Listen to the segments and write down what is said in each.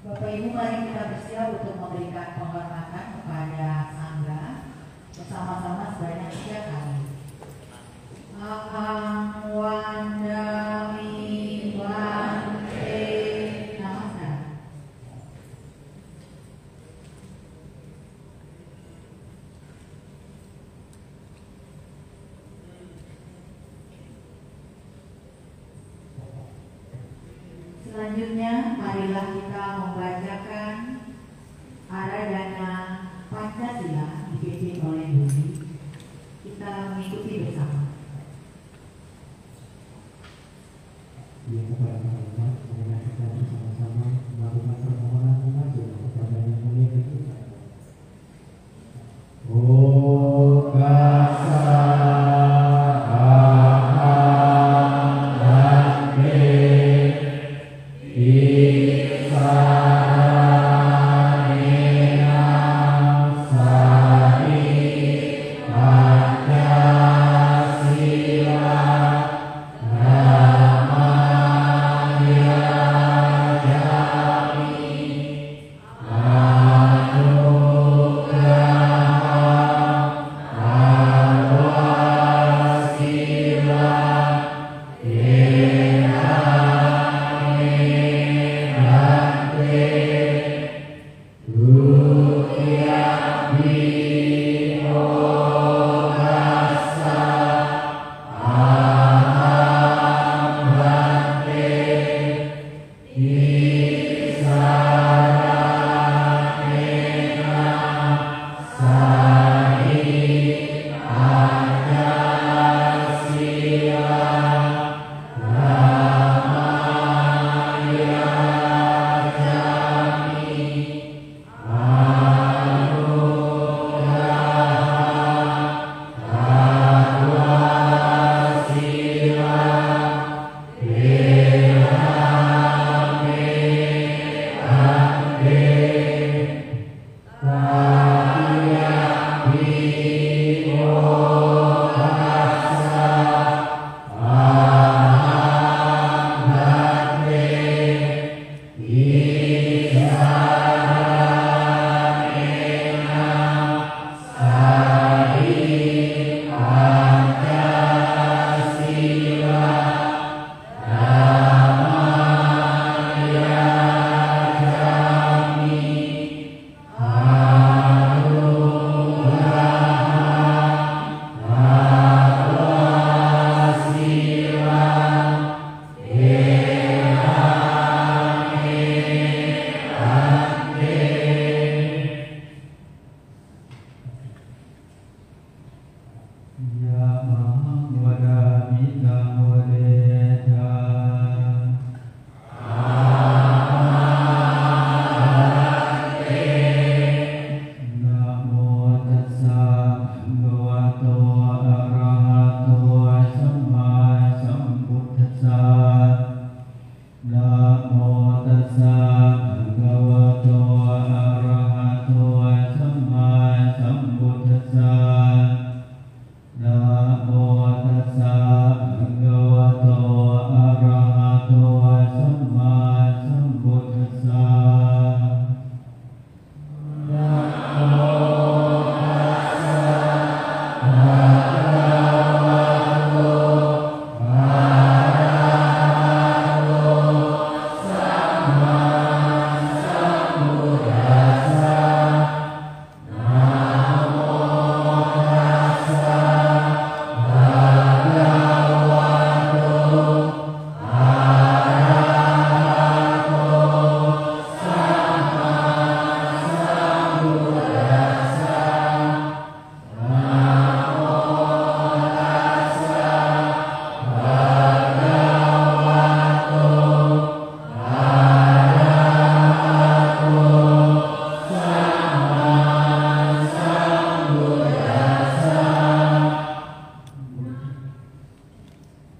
Bapak Ibu, mari kita bersiap untuk memberikan penghormatan kepada Sangga bersama-sama sebanyak 3 kali. Aham wandami bante. Namaskar. Selanjutnya, marilah kita membacakan Aradhana Pancasila dipimpin oleh Budi. Kita mengikuti bersama. Ya, kepada teman-teman, marilah kita bersama-sama melakukan permohonan maju kepada Yang Mulia kita. Om Tassa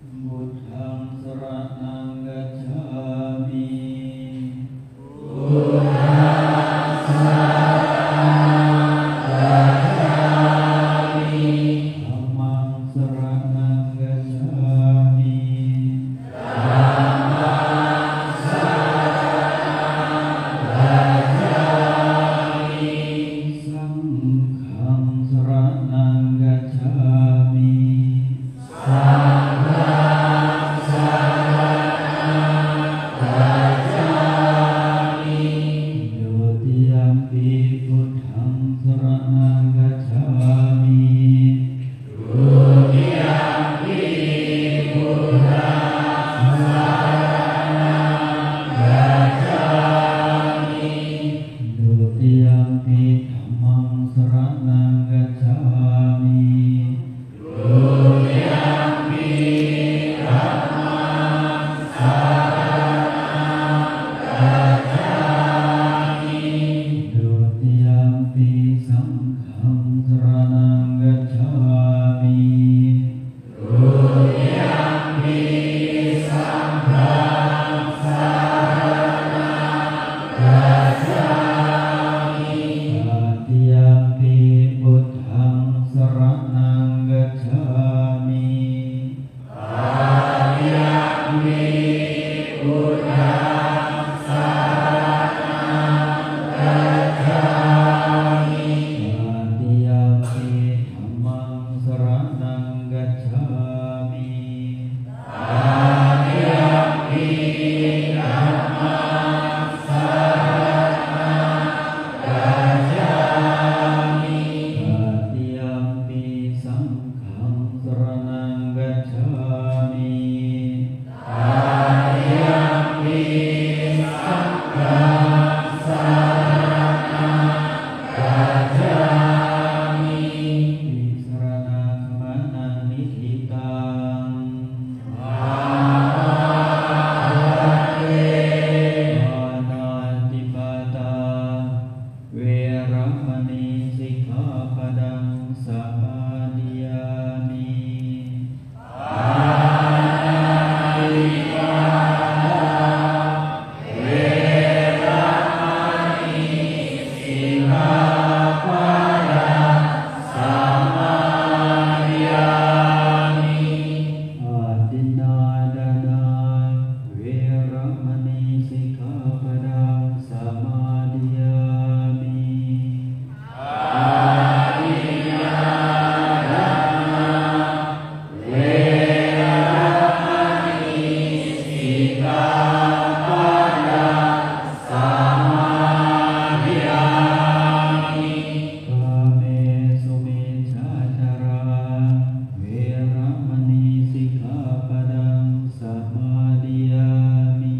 Buddhang saranang gacchami. Dhammang saranang gacchami. Sanghang saranang gacchami. Dutiyampi buddhang saranang gacchami. Dutiyampi dhammang saranang gacchami. Dutiyampi sanghang saranang gacchami. Tatiampi buddhang saranang gacchami. Tatiampi dhammang saranang gacchami. Tatiampi sanghang saranang gacchami. Sarana kamanan nihitang. Panatipata Veramani Sikkhapadang Samadhiyami. Adinadana Veramani Sikkhapadang Samadhiyami. Kame sumicacara Veramani Sikkhapadang Samadhiyami.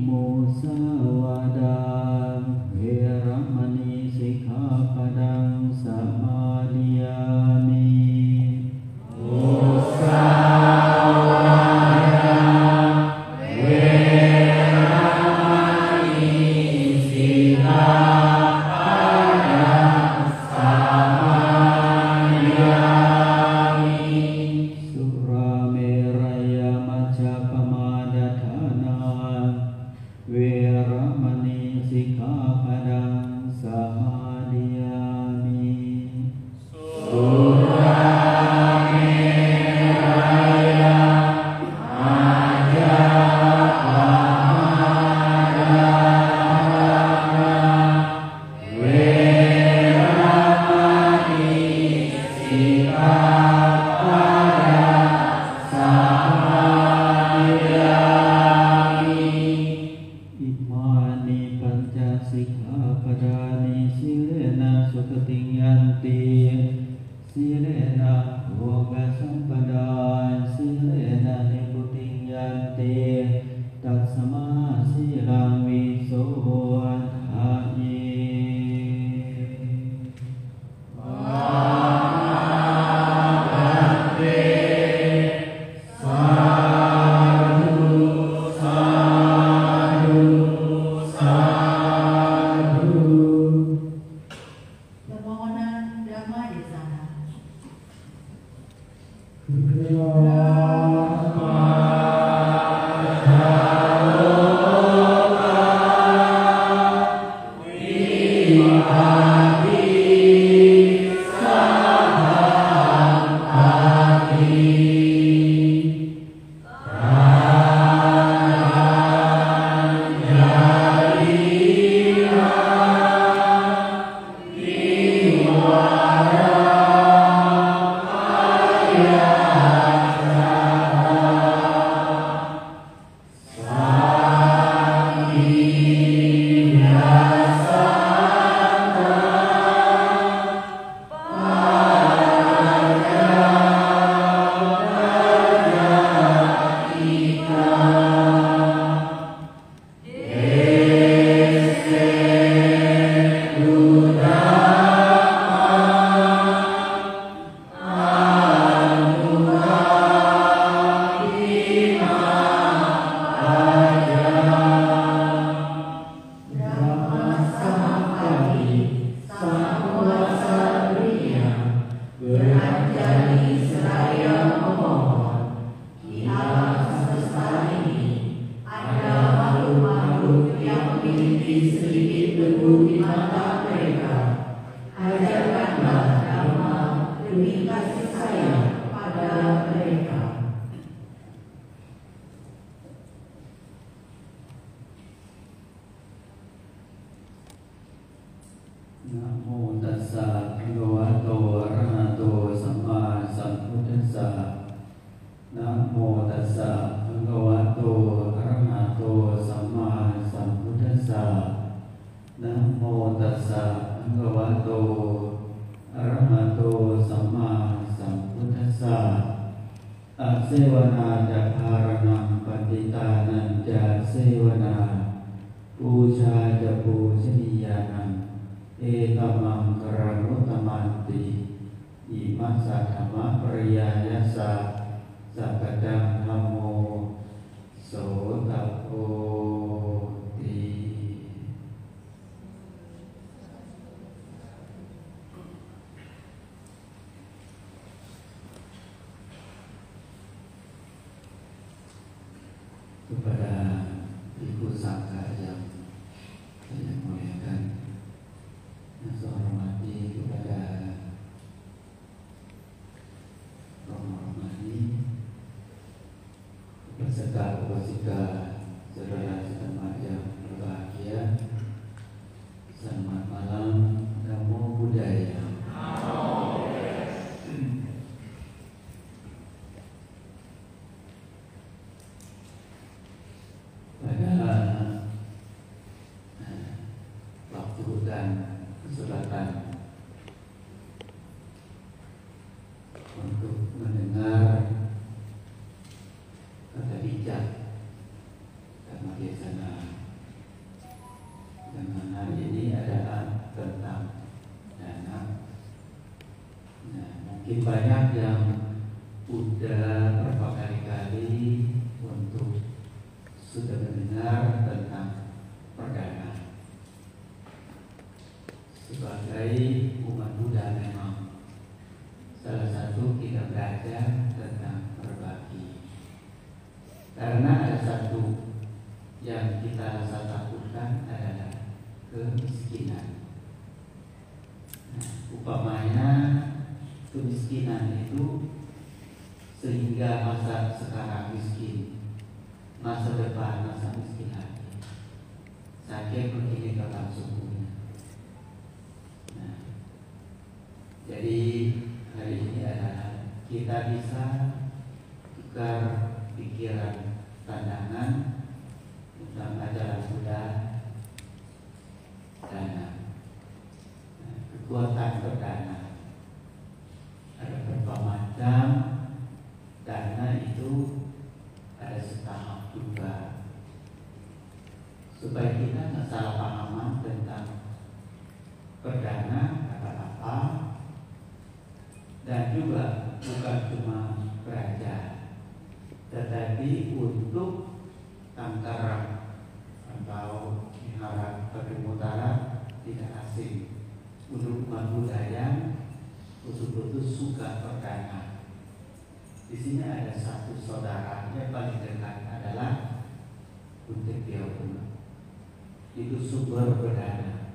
Musawada Veramani Sikkhapadang Samadhiyami. Surameraya Majapamadatthana Veramani Sikkhapadang Samadhiyami. Imani Pancasikkhapadani silena sukating yanti. Silena boga sampada. Silena niputing yanti. Tatsama silang wisowadhaye. Kepada Ibu Sangka yang saya muliakan, yang saya hormati, kepada Romo Romani, beserta upasika saudara setempat yang berbahagia, selamat malam, Namo Buddhaya. Untuk mendengar kata bijak dan biasanya dengan hari ini adalah tentang dana. Nah, mungkin banyak yang udah berapa kali untuk sudah mendengar tentang perdana. Sebagai umat Buddha memang salah satu kita belajar tentang berbagi. Karena ada satu yang kita rasa takutkan adalah kemiskinan. Nah, upamanya kemiskinan itu sehingga masa sekarang miskin, masa depan masa miskin lagi. Saya begini kalau sungguhnya. Nah, jadi hari ini adalah kita bisa tukar pikiran, pandangan tentang ajaran Buddha, dana. Nah, kekuatan berdana ada berapa macam. Dana itu ada setahap juga, supaya kita nggak salah pahaman tentang perdana apa-apa. Dan juga bukan cuma belajar, tetapi untuk tangkaran atau wihara Patimutara tidak asing, untuk umat Buddha yang betul-betul suka perdana. Di sini ada satu saudara yang paling dekat adalah Buntik Diopuna. Itu sumber berdana.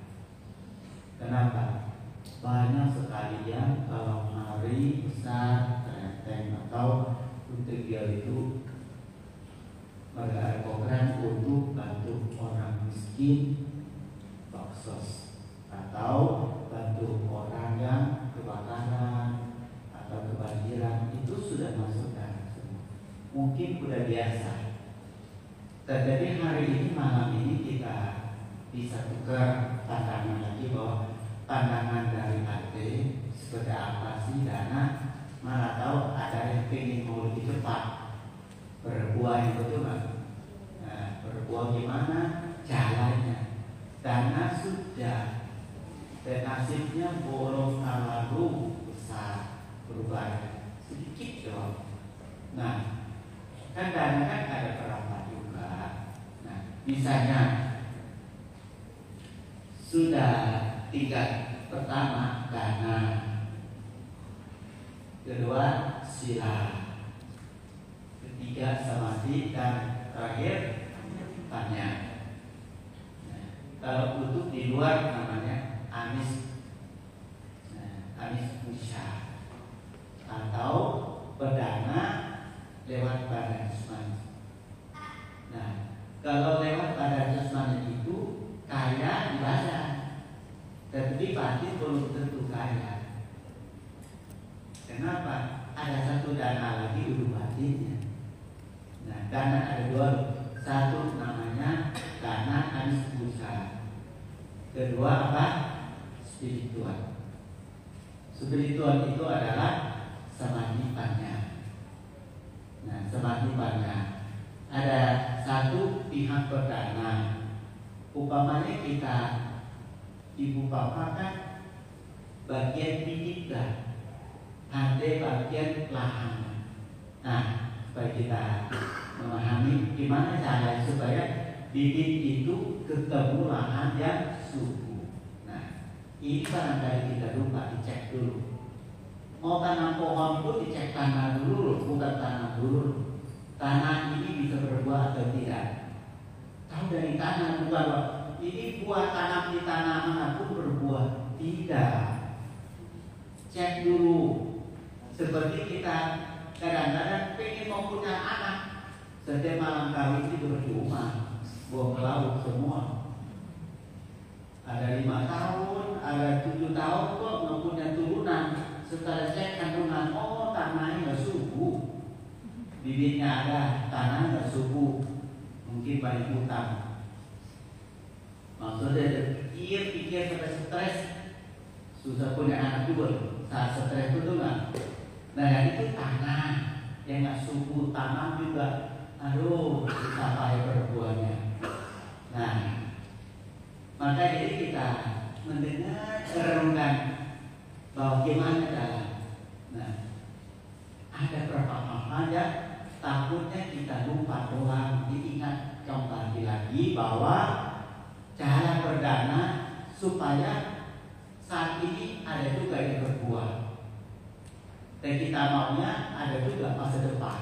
Kenapa? Banyak sekali yang kalau hari besar, terenteng atau Buntik Dio itu ada program untuk bantu orang miskin, baksos, atau bantu orang yang kebakaran atau kebanjiran. Itu sudah masuk dalam semua. Mungkin sudah biasa. Tetapi hari ini, malam ini kita bisa tukar pandangan lagi, bahwa pandangan dari AT seperti apa sih dana. Malah tahu ada yang ingin mau lebih cepat berbuah, itu betul kan? Nah, berbuah gimana jalannya? Dana sudah, dan nasibnya bolong terlalu besar, berubah sedikit dong. Nah, kan dana kan ada berapa juga. Nah, misalnya sudah tingkat pertama dana, kedua sila, ketiga samadhi, dan terakhir tanya. Nah, kalau untuk di luar namanya anis, anis musya, atau perdana lewat badan jasmani. Nah, kalau lewat badan jasmani itu kaya di badan, tetapi batin belum tentu kaya. Kenapa? Ada satu dana lagi ulu batinnya. Nah, dana ada dua. Satu namanya dana anis musya. Kedua apa? Spiritual. Spiritual itu adalah samadhi panya. Nah, samadhi panya ada satu pihak perdana. Umpamanya kita diumpamakan bagian bibit lah, ada bagian lahan. Nah, supaya kita memahami gimana cara supaya bibit itu ketemu lahan yang subur. Nah, ini barangkali kita lupa dicek dulu. Mau tanam pohon itu dicek tanah dulu, bukan tanah dulu. Tanah ini bisa berbuah atau tidak. Tahu dari tanah, bukan ini buah tanam di tanah manapun berbuah, tidak. Cek dulu. Seperti kita kadang-kadang pengen mau punya anak, setiap malam kawin itu bercuma, buang ke laut semua. Ada 5 tahun, ada 7 tahun kok nggak punya turunan. Setelah cek kandungan, oh tanahnya nggak subur, bibitnya ada, tanah nggak subur, mungkin banyak utang. Maksudnya pikir sampai stres, susah punya anak juga. Saat stres itu nggak. Nah, itu tanah yang nggak subur, tanam juga, aduh, susah payah berbuahnya. Nah, maka jadi kita mendengar renungan bahwa gimana dalam. Nah, ada berapa hal yang takutnya kita lupa doang. Diingat kembali lagi bahwa cara berdana supaya saat ini ada juga yang berbuah. Dan kita maunya ada juga masa depan.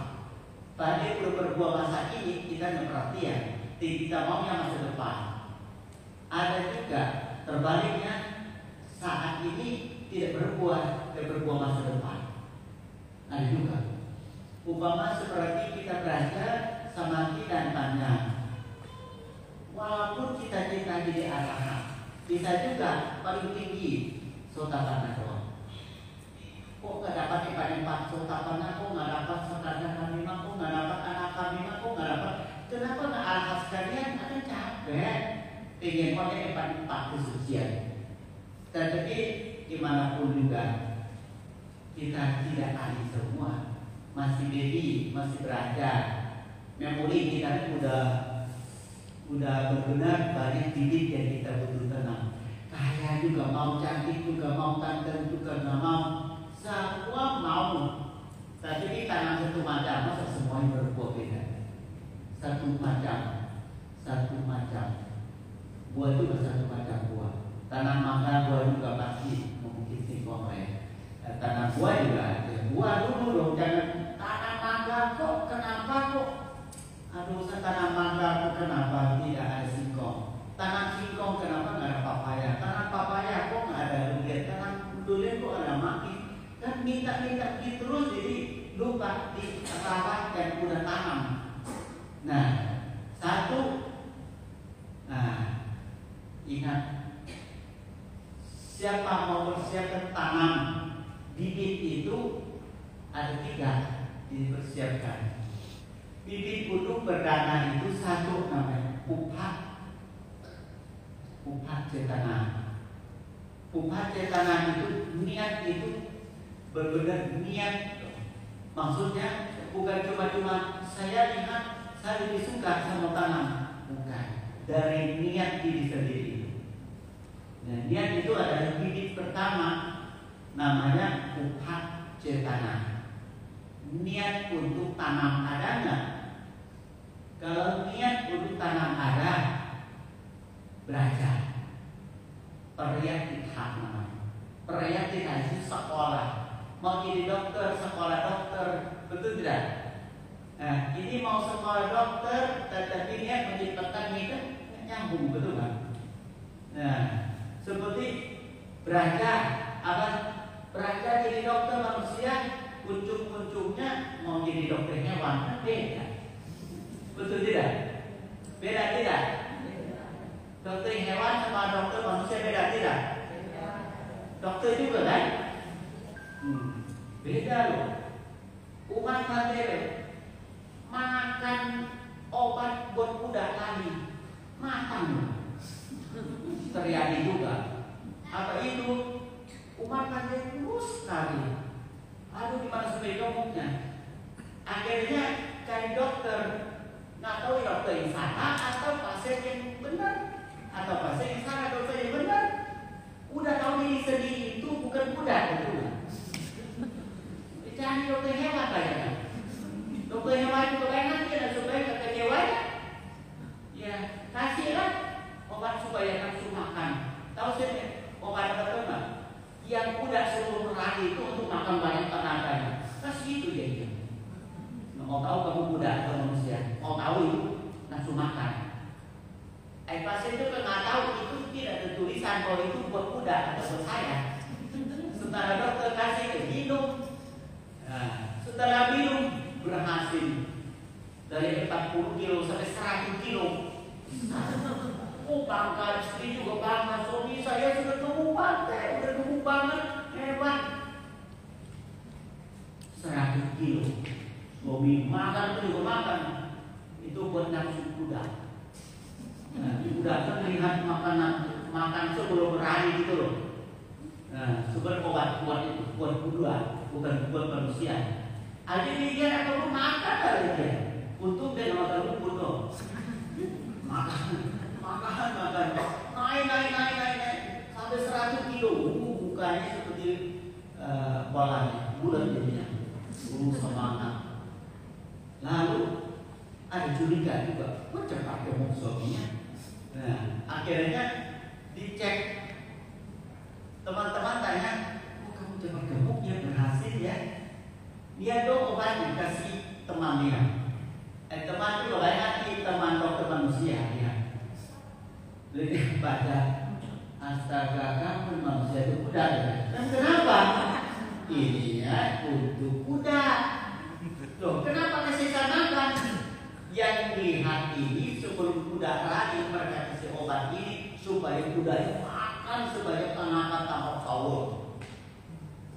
Tadi belum berbuah masa ini kita nggak perhatian. Kita maunya masa depan. Ada juga terbaliknya saat ini tidak berbuah, tidak berbuah masa depan. Ada juga. Umpama seperti kita belajar samadhi dan tanya. Walaupun kita jadi arahat, bisa juga paling tinggi sotapanna doang. Kok nggak dapat ibadah 4 sotapanna, kok nggak dapat sakadana kamima, kok nggak dapat anak kamima, kok nggak dapat. Kenapa nggak arahat sekalian? Kan capek. Ingin pakai 4 kesucian. Tetapi gimana pun juga kita tidak ahli semua, masih baby, masih belajar. Memori kita kan udah benar banyak bibit yang kita butuh tanam. Kaya juga mau, cantik juga mau, ganteng juga nggak mau, semua mau. Tapi kita tanam satu macam, masa semuanya berbuah beda? Satu macam. Buah juga satu macam buah. Tanam mangga buah juga pasti mungkin singkong ya. Tanam buah juga, buah dulu dong, jangan tanam kamu kenapa tidak ada singkong? Tanam singkong kenapa nggak ada papaya? Tanam papaya kok nggak ada durian? Tanam durian kok ada maki? Kan minta gitu terus, jadi lupa dirawat dan udah tanam. Nah, ingat, siapa mau persiapkan tanam bibit itu ada 3 dipersiapkan. Bibit untuk perdana itu 1 namanya pupat cetana. Pupat cetana itu niat itu benar-benar niat. Maksudnya bukan cuma saya lihat saya lebih suka sama tanam, bukan, dari niat diri sendiri. Nah, niat itu adalah bibit pertama, namanya pupat cetana. Niat untuk tanam ada nggak? Kalau niat untuk tanam ada, belajar. Prayatita namanya. Prayatita itu sekolah. Mau jadi dokter, sekolah dokter, betul tidak? Nah, ini mau sekolah dokter, tetapi niat menciptakan itu nyambung, betul nggak? Nah, seperti belajar, belajar jadi dokter manusia, ujung-ujungnya mau jadi dokter hewan, beda. Betul tidak? Beda tidak? Dokter hewan sama dokter manusia beda tidak? Dokter juga kan? Beda loh. Umat materi makan obat buat kuda lari, makan loh. Terjadi juga. Apa itu? Umat materi terus lari. Aduh, gimana supaya nyomoknya? Akhirnya cari dokter. Nggak tahu dokter yang salah atau pasien yang benar, atau pasien yang salah dokter yang benar. Udah tahu diri sendiri itu bukan kuda, betul. Cari dokter hewan kayaknya. Dokter hewan juga enak ya, supaya nggak kecewa. Ya, kasihlah obat supaya nafsu makan. Tahu sih obat apa nggak? Yang kuda seluruh lari itu untuk makan banyak tenaganya. Kasih itu dia. Mau tahu kamu kuda atau manusia? Mau tahu itu nafsu makan. Pasien itu nggak tahu itu tidak ada tulisan kalau itu buat kuda atau buat saya. Setelah dokter kasih ke minum. Nah, setelah minum berhasil dari 40 kilo sampai 100 kilo. Oh, bangga, istri juga bangga. Suami saya sudah tumbuh banget, udah tumbuh banget, hebat. 100 kilo. Suami makan itu juga makan. Itu buat nafsu kuda. Nah, kuda kan melihat makan sebelum berani gitu loh. Nah, super obat kuat itu buat kuda, bukan buat manusia. Aja dia atau makan aja dia. Untung dia nggak makan rumput loh. Makan. Naik sampai 100 kilo. Bukannya seperti bolanya, bulan jadinya. Semangat. Lalu ada curiga juga. Kok cepat ngomong suaminya? Nah, akhirnya dicek. Teman-teman tanya, kok kamu cepat gemuk ya, berhasil ya? Dia dong obatnya kasih temannya. Teman itu banyak di teman dokter manusia ya. Lebih pada astaga, kamu manusia itu kuda ya. Dan kenapa? Ini ya untuk kuda. Loh, kenapa kasih samakan? Yang lihat ini sebelum kuda lari mereka kasih obat ini supaya kuda itu makan supaya tenaga tambah power.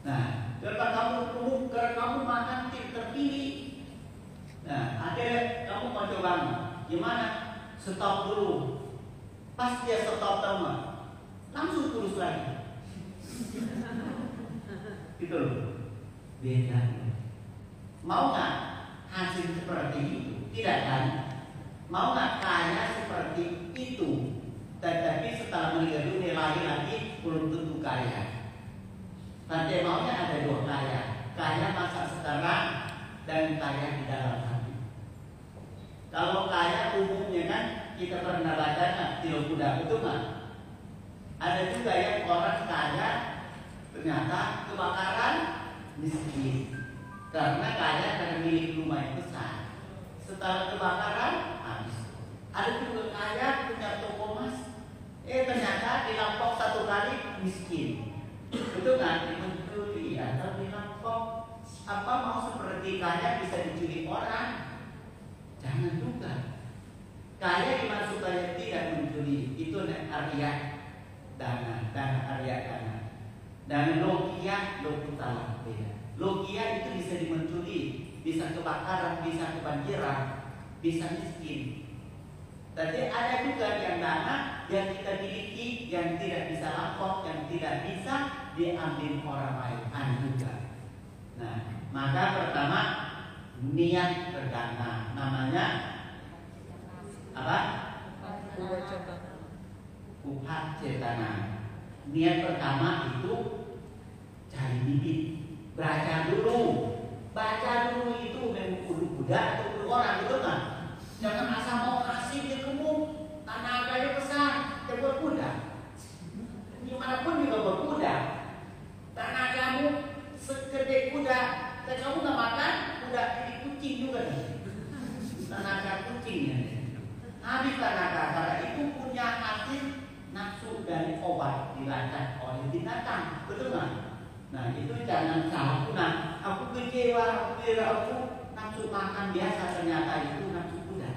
Nah, karena kamu makan tim terpilih. Nah, akhirnya kamu mau coba gimana? Stop dulu. Pas dia stop teman, langsung terus lagi. Gitu loh. Beda. Mau nggak hasil seperti itu? Tidak kan? Mau nggak kaya seperti itu? Tetapi setelah meninggal dunia lagi belum tentu kaya. Nanti maunya ada 2 kaya. Kaya masa sekarang dan kaya di dalam hati. Kalau kaya umumnya kan kita pernah baca Tio Kuda, betul nggak? Ada juga yang orang kaya ternyata kebakaran miskin. Karena kaya karena milik rumah yang besar. Setelah kebakaran habis. Ada juga kaya punya toko emas, ternyata dirampok satu kali miskin. Betul kan? Mencuri atau dirampok. Apa mau seperti kaya bisa diculik orang? Jangan juga. Kaya gimana supaya tidak mencuri? Itu Arya dana Arya dana. Dan logia lokutala beda. Logia itu bisa dimencuri, bisa kebakaran, bisa kebanjiran, bisa miskin. Tapi ada juga yang dana yang kita miliki yang tidak bisa lapor, yang tidak bisa diambil orang lain. Ada juga. Nah, maka pertama niat berdana, namanya apa? Upat cetana. Niat pertama itu cari bibit, baca dulu itu memang kuda atau kudu orang, betul kan? Jangan asal mau kasih dia gemuk, tanaganya besar, dia berkuda. Dimanapun juga berkuda. Tanagamu segede kuda, dan kamu nggak makan, kuda jadi kucing juga nih. Tenaga kucingnya. Habis tenaga, karena itu punya hasil nafsu dari obat dilacak oleh binatang, betul nggak? Nah itu jangan salah guna. Aku kecewa, aku kira aku nafsu makan biasa, ternyata itu nafsu kuda.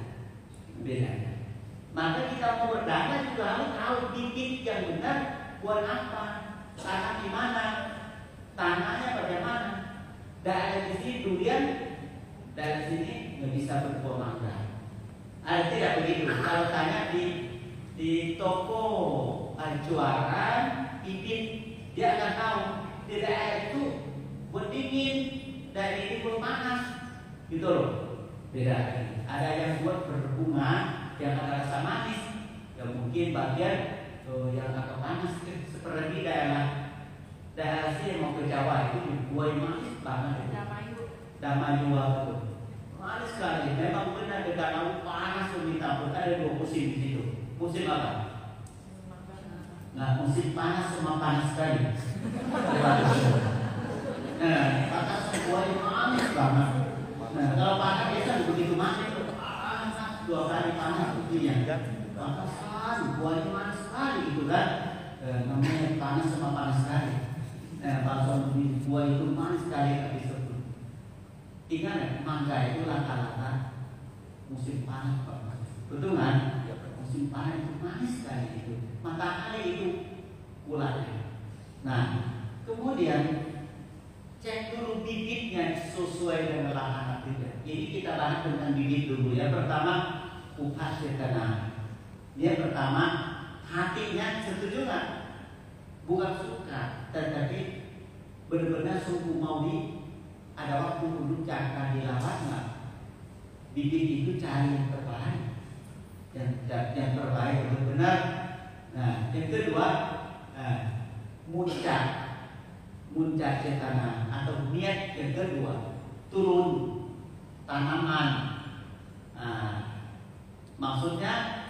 Beda. Maka kita mau berdana juga harus tahu bibit yang benar buat apa, tanah di mana, tanahnya bagaimana. Dari sini durian, dari sini nggak bisa berbuah mangga. Ada tidak begitu? Kalau tanya di toko jualan bibit, dia akan tahu di daerah itu buat dingin, dari ini buat panas, gitu loh. Beda. Ada yang buat berbunga yang ada rasa manis, yang mungkin bagian yang agak panas, seperti daerah sini mau ke Jawa itu buah yang manis banget. Damayu itu manis sekali. Memang benar di danau panas meminta ampun. Ada dua musim di situ. Musim apa? Nah, musim panas sama panas sekali. Nah, panas buahnya manis banget. Nah, kalau panas biasa begitu manis, panas 2 kali panas buktinya. Panas buahnya manis sekali gitu kan? Namanya panas sama panas sekali. Nah, kalau buah itu manis sekali tak bisa. Ingat ya, mangga itu rata-rata musim panas banget. Betul kan? Musim panas itu manis sekali itu. Matahari itu kulanya. Nah, kemudian cek dulu bibitnya sesuai dengan lahan tidak. Jadi kita bahas tentang bibit dulu ya. Pertama, upas tanah. Yang pertama, hatinya setuju nggak? Bukan suka, tetapi benar-benar sungguh mau ada waktu untuk cari dilawan nggak? Bibit itu cari yang terbaik, yang terbaik benar-benar. Nah, yang kedua, muncak tanah atau niat yang kedua, turun tanaman. Maksudnya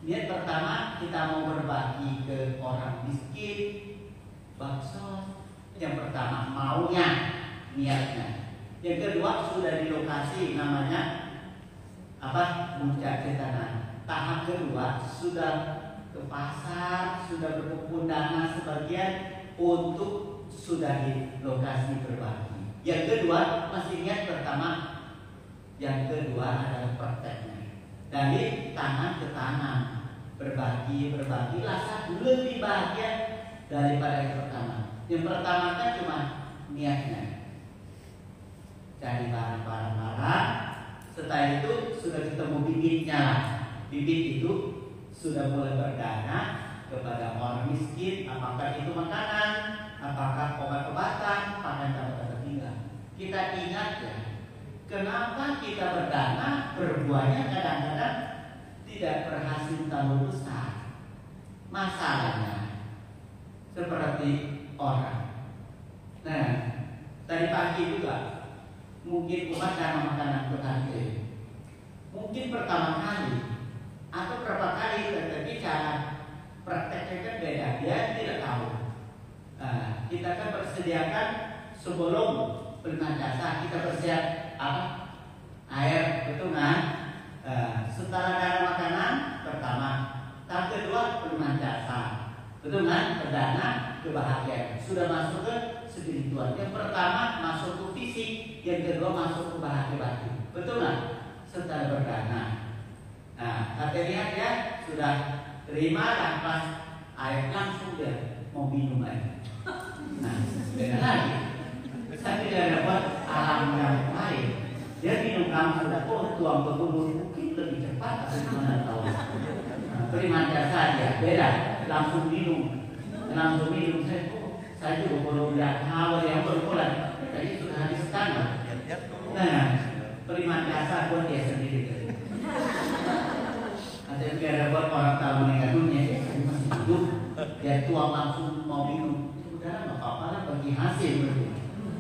niat pertama kita mau berbagi ke orang miskin, bakso. Yang pertama maunya, niatnya. Yang kedua sudah di lokasi, namanya apa? Muncak tanah. Tahap kedua sudah ke pasar, sudah berkumpul dana sebagian untuk sudah di lokasi berbagi. Yang kedua masih niat pertama. Yang kedua adalah prakteknya. Dari tangan ke tangan, berbagi rasa lebih bahagia daripada yang pertama. Yang pertama kan cuma niatnya, cari barang-barang. Setelah itu sudah ketemu bibitnya. Bibit itu sudah mulai berdana kepada orang miskin. Apakah itu makanan, apakah obat-obatan, pakai kata-kata tinggal. Kita ingat ya, kenapa kita berdana berbuahnya kadang-kadang tidak berhasil terlalu besar. Masalahnya seperti orang. Nah, tadi pagi juga mungkin umat karena makanan berharga. Mungkin pertama kali atau berapa kali, tetapi cara prakteknya kan beda. Dia tidak tahu. Nah, kita kan persediakan sebelum bermain jasa, kita bersiap apa? Air, betul kan? setara dengan makanan pertama, tahap kedua penerimaan jasa, betul kan? Perdana kebahagiaan, sudah masuk ke spiritual. Yang pertama masuk ke fisik, yang kedua masuk ke bahagia batin, betul kan? Setara perdana. Nah, kita lihat ya, sudah terima pas air langsung dia mau minum air. Nah, beda lagi. Saya tidak dapat alam yang lain. Dia minum langsung, tuang ke mulut mungkin lebih cepat atau gimana tahu. Terima jasa dia beda, langsung minum. Saya juga belum lihat hal yang berpulang. Tadi sudah habis setengah. Nah, terima jasa buat dia sendiri. Ada juga dapat orang tahu meninggal dunia, dia masih hidup, dia tuang langsung mau minum. Udah nggak apa-apa lah, bagi hasil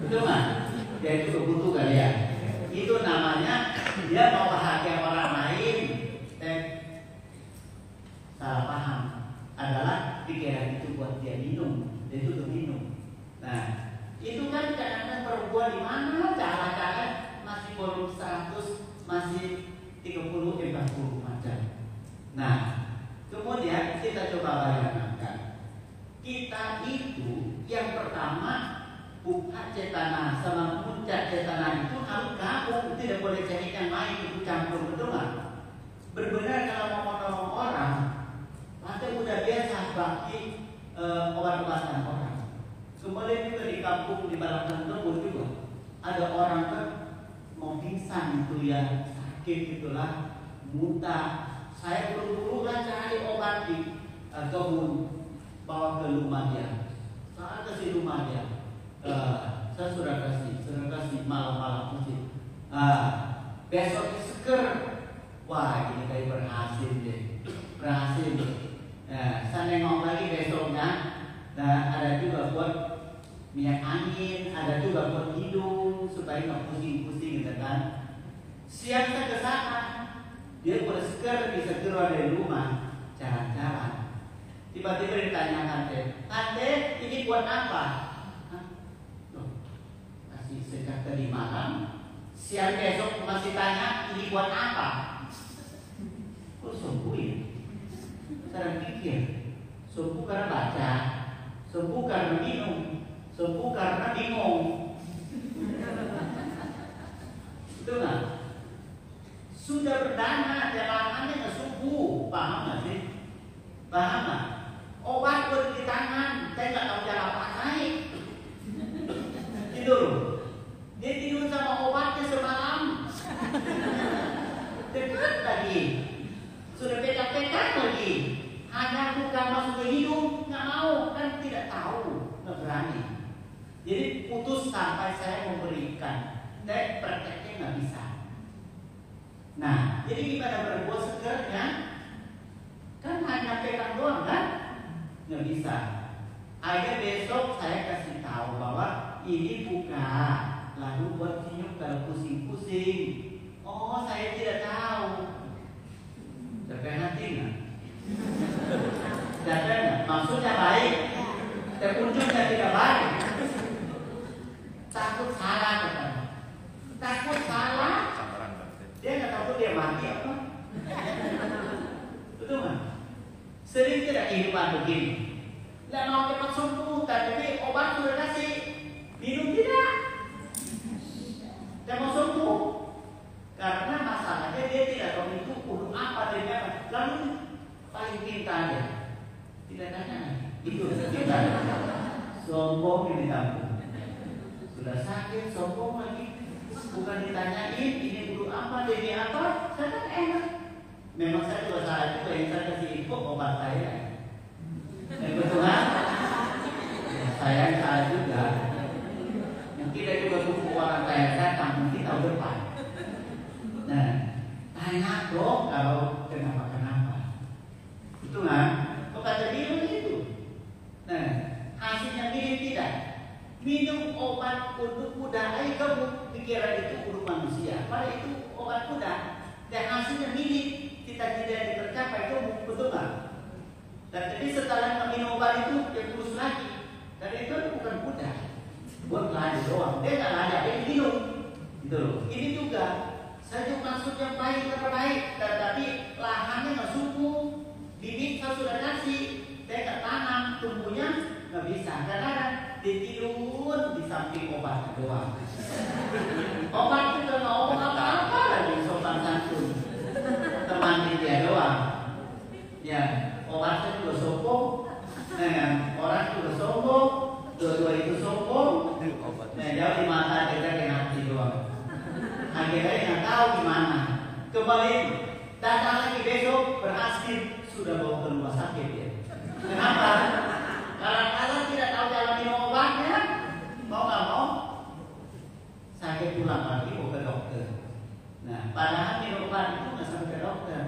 betul nggak? Dia itu butuh kali ya. Itu namanya dia mau bahagia orang lain. Salah paham adalah pikiran itu buat dia minum, dia itu untuk minum. Nah, itu kan kadang-kadang perempuan di mana cara-cara masih belum 100, masih 30-40 macam. Nah, kemudian kita coba bayangkan, kita itu yang pertama buka cetana sama puncak cetana itu harus gabung, tidak boleh cari yang lain itu campur, betul nggak? Benar kalau mau menolong orang, pasti udah biasa bakti obat-obatan orang. Kemudian juga di kampung di Balakang Tebur juga ada orang kan mau pingsan itu ya, sakit itulah, muntah. Saya buru-buru lah cari obat di kebun, bawa ke rumah dia. Saat ke rumah dia, saya sudah kasih malam-malam musik. Besok seger, wah ini kayak berhasil deh, berhasil. Saya nengok lagi besoknya, nah ada juga buat minyak angin, ada juga buat hidung supaya nggak pusing-pusing gitu kan. Siang saya ke sana, dia udah seger, bisa keluar dari rumah, jalan-jalan. Tiba-tiba ditanyakan, Tante, ini buat apa? Kasih sejak tadi malam, siang besok masih tanya, ini buat apa? Kok sembuh ya? Saya pikir, sembuh karena baca, sembuh karena minum, sembuh karena bingung. Itu nggak? Sudah berdana, jalanannya nggak sembuh, paham nggak sih? Paham nggak? Obat udah di tangan, saya nggak tahu cara pakai. Tidur, dia tidur sama obatnya semalam. Dekat lagi, sudah pegang-pegang lagi. Hanya bukan masuk ke hidung, nggak mau, kan tidak tahu, nggak berani. Jadi putus sampai saya memberikan, dan prakteknya nggak bisa. Nah, jadi gimana berbuat segernya? Kan hanya pegang doang kan? Nggak bisa. Akhirnya besok saya kasih tahu bahwa ini buka, lalu buat senyum kalau pusing-pusing. Oh, saya tidak tahu. Sampai hati nggak? Sampai nggak? Maksudnya baik, tapi ujungnya tidak baik. Takut salah katanya. Takut salah. Dia nggak tahu dia mati apa. Betul nggak? Sering tidak kehidupan begini. Nggak mau cepat sembuh, tapi obat sudah kasih, minum tidak. Dia mau sembuh, karena masalahnya dia tidak tahu itu urut apa dari apa. Lalu paling pintar dia, tidak tanya. Itu pintar. Sombong ini tampung. Sudah sakit, sombong lagi. Bukan ditanyain ini urut apa, ini apa. Saya kan enak. Memang saya juga salah juga yang saya kasih info obat saya. Betul kan? Saya salah juga. Mungkin dia juga buku orang kaya datang mungkin tahun depan. Nah, tanya dong kalau kenapa. Itu kan? Kok kata dia begitu? Nah, hasilnya mirip tidak? Minum obat untuk kuda, kamu pikiran itu untuk manusia. Padahal itu obat kuda. Dan hasilnya mirip. Kita tidak tercapai, itu betul nggak? Dan jadi setelah minum obat itu dia kurus lagi. Dan itu bukan mudah, buat lari doang. Dia nggak lari, dia minum. Gitu loh. Ini juga Sejuk maksudnya baik terbaik, tetapi lahannya nggak subur, bibit saya sudah kasih, saya nggak tanam, tumbuhnya nggak bisa. Kadang-kadang ditilun di samping obat doang. Obat itu nggak ngomong apa-apa lagi sopan santun, teman dia doang. Ya, obatnya juga sombong, orang juga sombong, dua-dua itu sombong. Nah, jauh di mata kita kayak hati doang. Akhirnya nggak tahu gimana. Kembali datang lagi besok berhasil sudah bawa ke rumah sakit ya. Kenapa? Karena tidak tahu cara minum obatnya, mau nggak mau sakit pulang lagi mau ke dokter. Nah, padahal minum obat itu nggak sampai ke dokter.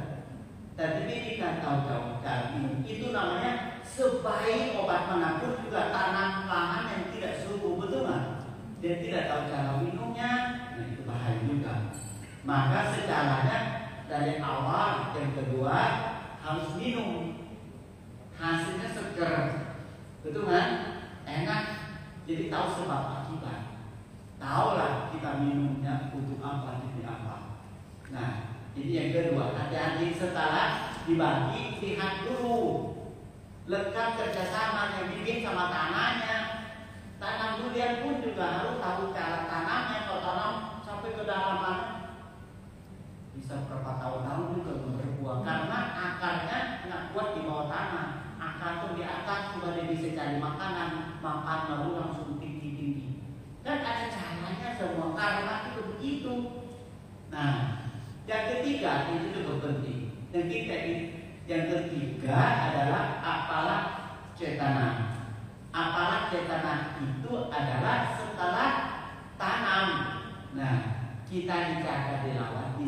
Tapi kita tahu cara minum. Itu namanya sebaik obat manapun juga tanam lahan yang tidak subur, betul nggak? Dia tidak tahu cara minumnya, nah itu bahaya juga. Maka secaranya dari awal yang kedua harus minum, hasilnya seger, betul kan? Enak, jadi tahu sebab akibat. Tahulah kita minumnya untuk apa, jadi apa. Nah, ini yang kedua. Hati-hati setelah dibagi, lihat dulu lekat kerjasama yang bikin sama tanahnya. Tanam durian pun juga harus tahu cara tanamnya. Kalau tanam sampai ke dalam mana bisa berapa tahun juga berbuah karena akarnya nggak kuat di bawah tanah. Akar tuh di atas sudah dia bisa cari makanan, makan baru langsung tinggi. Kan ada caranya semua karena itu begitu. Nah, yang ketiga itu juga penting. Yang ketiga adalah apalah cetana. Apalah cetana itu adalah setelah tanam. Nah, kita dijaga dirawat,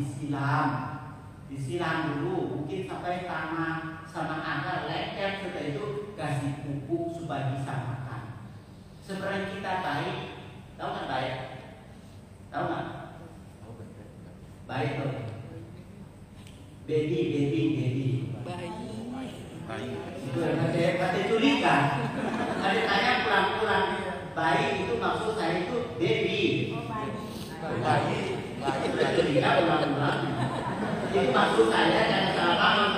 disiram dulu, mungkin sampai tanah sama akar lengket, setelah itu kasih pupuk supaya bisa makan. Sebenarnya kita baik, tahu nggak baik? Tahu nggak? Baik tuh. Baby. Bayi. Itu yang kata tulikan. Ada tanya pulang-pulang. Bayi itu maksud saya itu baby. Bayi. Tulikan pulang-pulang. Itu maksud saya jangan salah paham.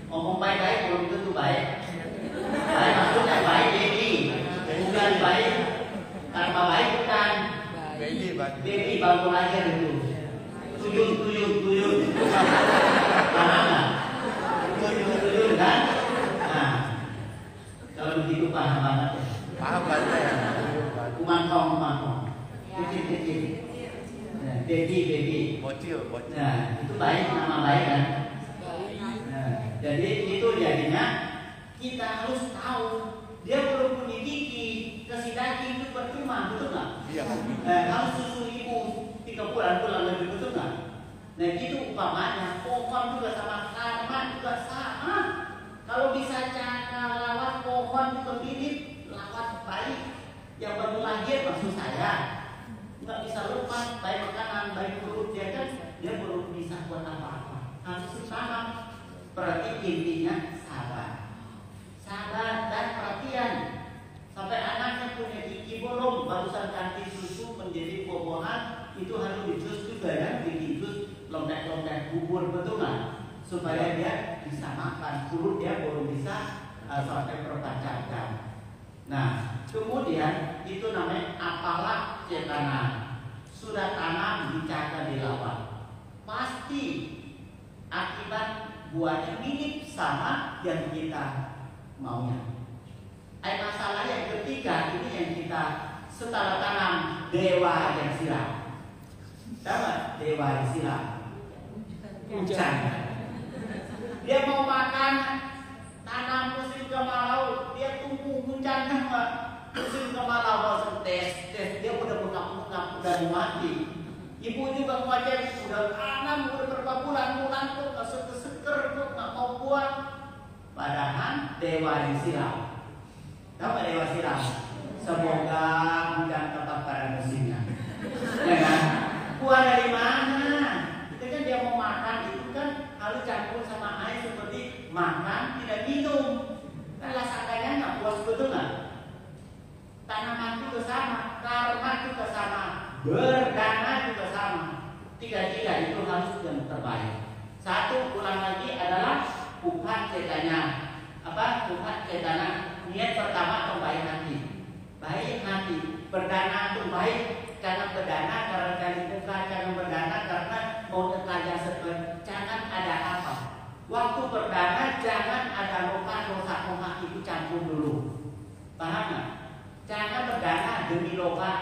Ngomong baik-baik belum tentu baik. Baik maksudnya baik baby. Bukan baik tanpa baik bukan. Baby bangun lahir itu. Tuyul. Paham nggak? Tuyul kan? Nah, kalau begitu paham banget ya. Paham banget ya. Kumangkong. Kecil. Nah, baby. Bocil. Nah, itu baik, nama baik kan? Nah, jadi itu jadinya kita harus tahu dia belum punya gigi, kasih daging itu percuma, betul nggak? Iya. Harus susu ibu 3 bulan lebih, betul nggak? Nah itu umpamanya pohon juga sama, tanaman juga sama. Kalau bisa cara lawat pohon juga mirip lawat bayi yang baru lahir maksud saya. Nggak bisa lepas baik makanan, baik perut dia kan dia belum bisa buat apa-apa. Harus ditanam. Berarti intinya sabar dan perhatian. Sampai anaknya punya gigi belum, barusan ganti susu menjadi buah-buahan, itu harus dijus juga ya, dijus lompat bubur, betul nggak? Supaya dia bisa makan, perut dia belum bisa sampai berapa jam. Nah, kemudian itu namanya apalah cetana. Sudah tanam dijaga dirawat, pasti akibat buahnya mirip sama yang kita maunya. Masalah yang ketiga ini yang kita setelah tanam dewa yang siram. Tahu dewa yang siram? Hujan. Dia mau makan tanam musim kemarau, dia tunggu hujan enggak? Musim kemarau langsung tes, dia udah bengkak-bengkak, udah mati. Ibu juga wajar udah tanam udah berapa bulan tuh nggak seger tuh nggak mau buat. Padahal dewa yang siram. Tahu nggak dewa siram? Semoga hujan tetap pada musimnya. Ya kan? Buah dari mana? Itu kan dia mau makan itu kan harus campur sama air seperti makan tidak minum. Kan rasakannya nggak puas, betul nggak? Tanaman juga sama, karma juga sama, berdana juga sama. tiga itu harus yang terbaik. Satu, ulang lagi adalah bukan cetanya. Apa? Bukan cetana. Niat pertama pembaik hati. Baik hati. Berdana itu baik. Jangan berdana karena dari muka. Jangan berdana karena mau terkaya seperti. Jangan ada apa. Waktu berdana jangan ada lupa dosa itu campur dulu. Paham nggak? Jangan berdana demi loba.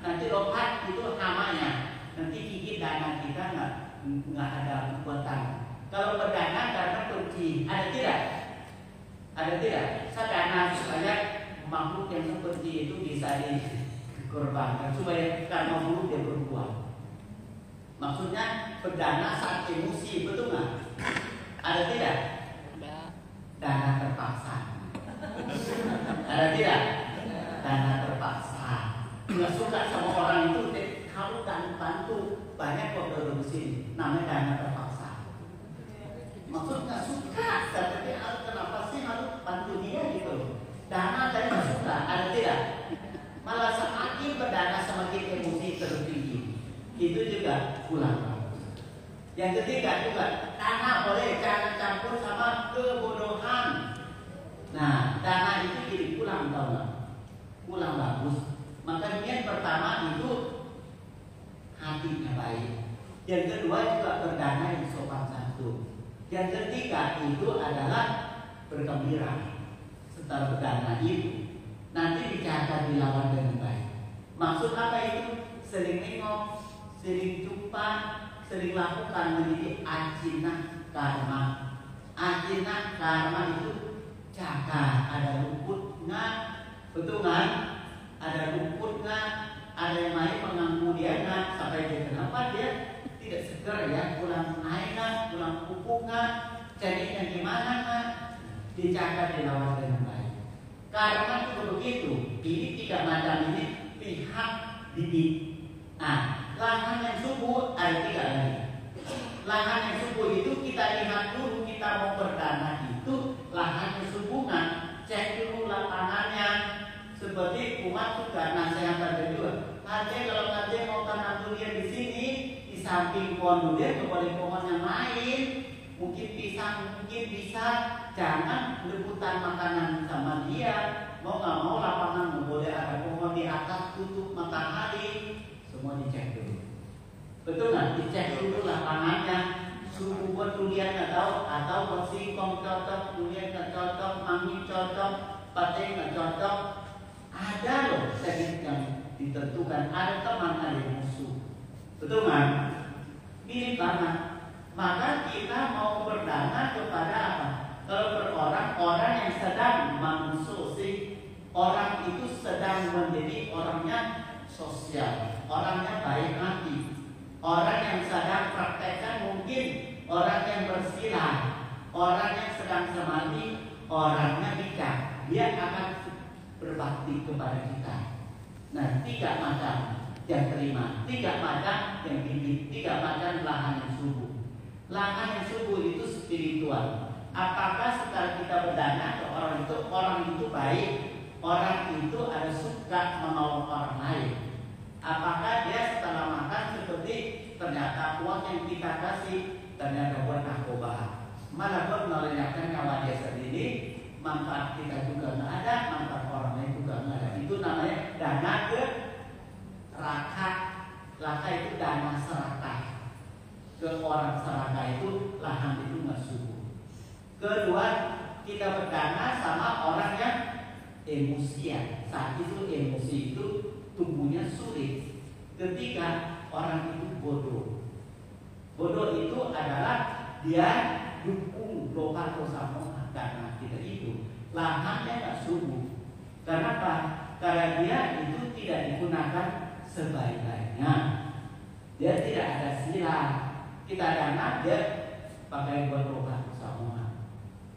Nanti loba itu hamanya. Nanti gigi dana kita nggak ada kekuatan. Kalau berdana karena benci, ada tidak? Ada tidak? Sadana supaya makhluk yang seperti itu bisa dikorbankan supaya karena makhluk dia berbuat. Maksudnya berdana saat emosi, betul nggak? Ada tidak? Dana terpaksa. Ada tidak? Dana terpaksa. Nggak suka sama orang itu, kamu kan bantu banyak kok di sini. Namanya dana terpaksa. Maksudnya suka, tapi kenapa sih harus bantu dia gitu? Dana tadi nggak suka, ada tidak? Malah semakin berdana semakin emosi tertinggi. Itu juga pulang. Yang ketiga juga dana boleh jangan campur sama kebodohan. Nah, dana itu jadi pulang, tahu nggak? Pulang bagus. Maka niat pertama itu hatinya baik. Yang kedua juga berdana yang sopan santun. Yang ketiga itu adalah bergembira. Setelah berdana itu nanti dijaga dilawan dengan baik. Maksud apa itu? Sering nengok, sering jumpa, sering lakukan menjadi ajinah karma. Ajinah karma itu jaga, ada rumputnya, betul kan? Ada rumputnya, ada yang main mengganggu dia nggak sampai dia kenapa dia tidak seger ya, pulang airnya, pulang pupuknya, jadinya gimana kan? Dijaga dilawan dengan baik. Karena itu begitu, ini tiga macam ini pihak didik. Nah, lahan yang subur ada tiga lagi. Lahan yang subur itu kita lihat dulu, kita mau berdana itu lahan yang suburan, cek dulu lapangannya. Seperti umat juga nasihat juga. Nanti kalau nanti mau tanam durian di sini, di samping pohon durian boleh pohon yang lain, mungkin pisang, mungkin bisa. Jangan rebutan makanan sama dia. Mau nggak mau lapangan boleh ada pohon di atas tutup matahari. Semua dicek dulu. Betul nggak? Dicek dulu lapangannya. Suhu buat durian nggak tahu, atau buat singkong cocok, durian nggak cocok, mangga cocok, pate nggak cocok. Ada loh teknik yang ditentukan. Ada teman, ada musuh. Betul kan? Mirip banget. Maka kita mau berdana kepada apa? Kalau orang yang sedang mensusi, orang itu sedang menjadi orangnya sosial, orangnya baik hati, orang yang sedang praktekkan mungkin orang yang bersila, orang yang sedang samadhi, orangnya bijak, dia akan berbakti kepada kita. Nah, tiga macam yang terima, tiga macam yang didik, tiga macam lahan yang subur. Lahan yang subur itu spiritual. Apakah setelah kita berdana ke orang itu baik, orang itu ada suka menolong orang lain? Apakah dia setelah makan seperti ternyata uang yang kita kasih ternyata buat narkoba, malah buat melenyapkan nyawa dia sendiri, manfaat kita juga nggak ada, manfaat orang lain juga nggak ada. Itu namanya dana ke raka. Raka itu dana serakah. Ke orang serakah itu lahan itu nggak subur. Kedua, kita berdana sama orang yang emosian. Saat itu emosi itu tumbuhnya sulit. Ketiga, orang itu bodoh. Bodoh itu adalah dia dukung dosa karena tidak itu lahannya nggak subur. Karena apa? Karena dia itu tidak digunakan sebaik-baiknya. Dia tidak ada sila. Kita dana dia pakai buat dosa.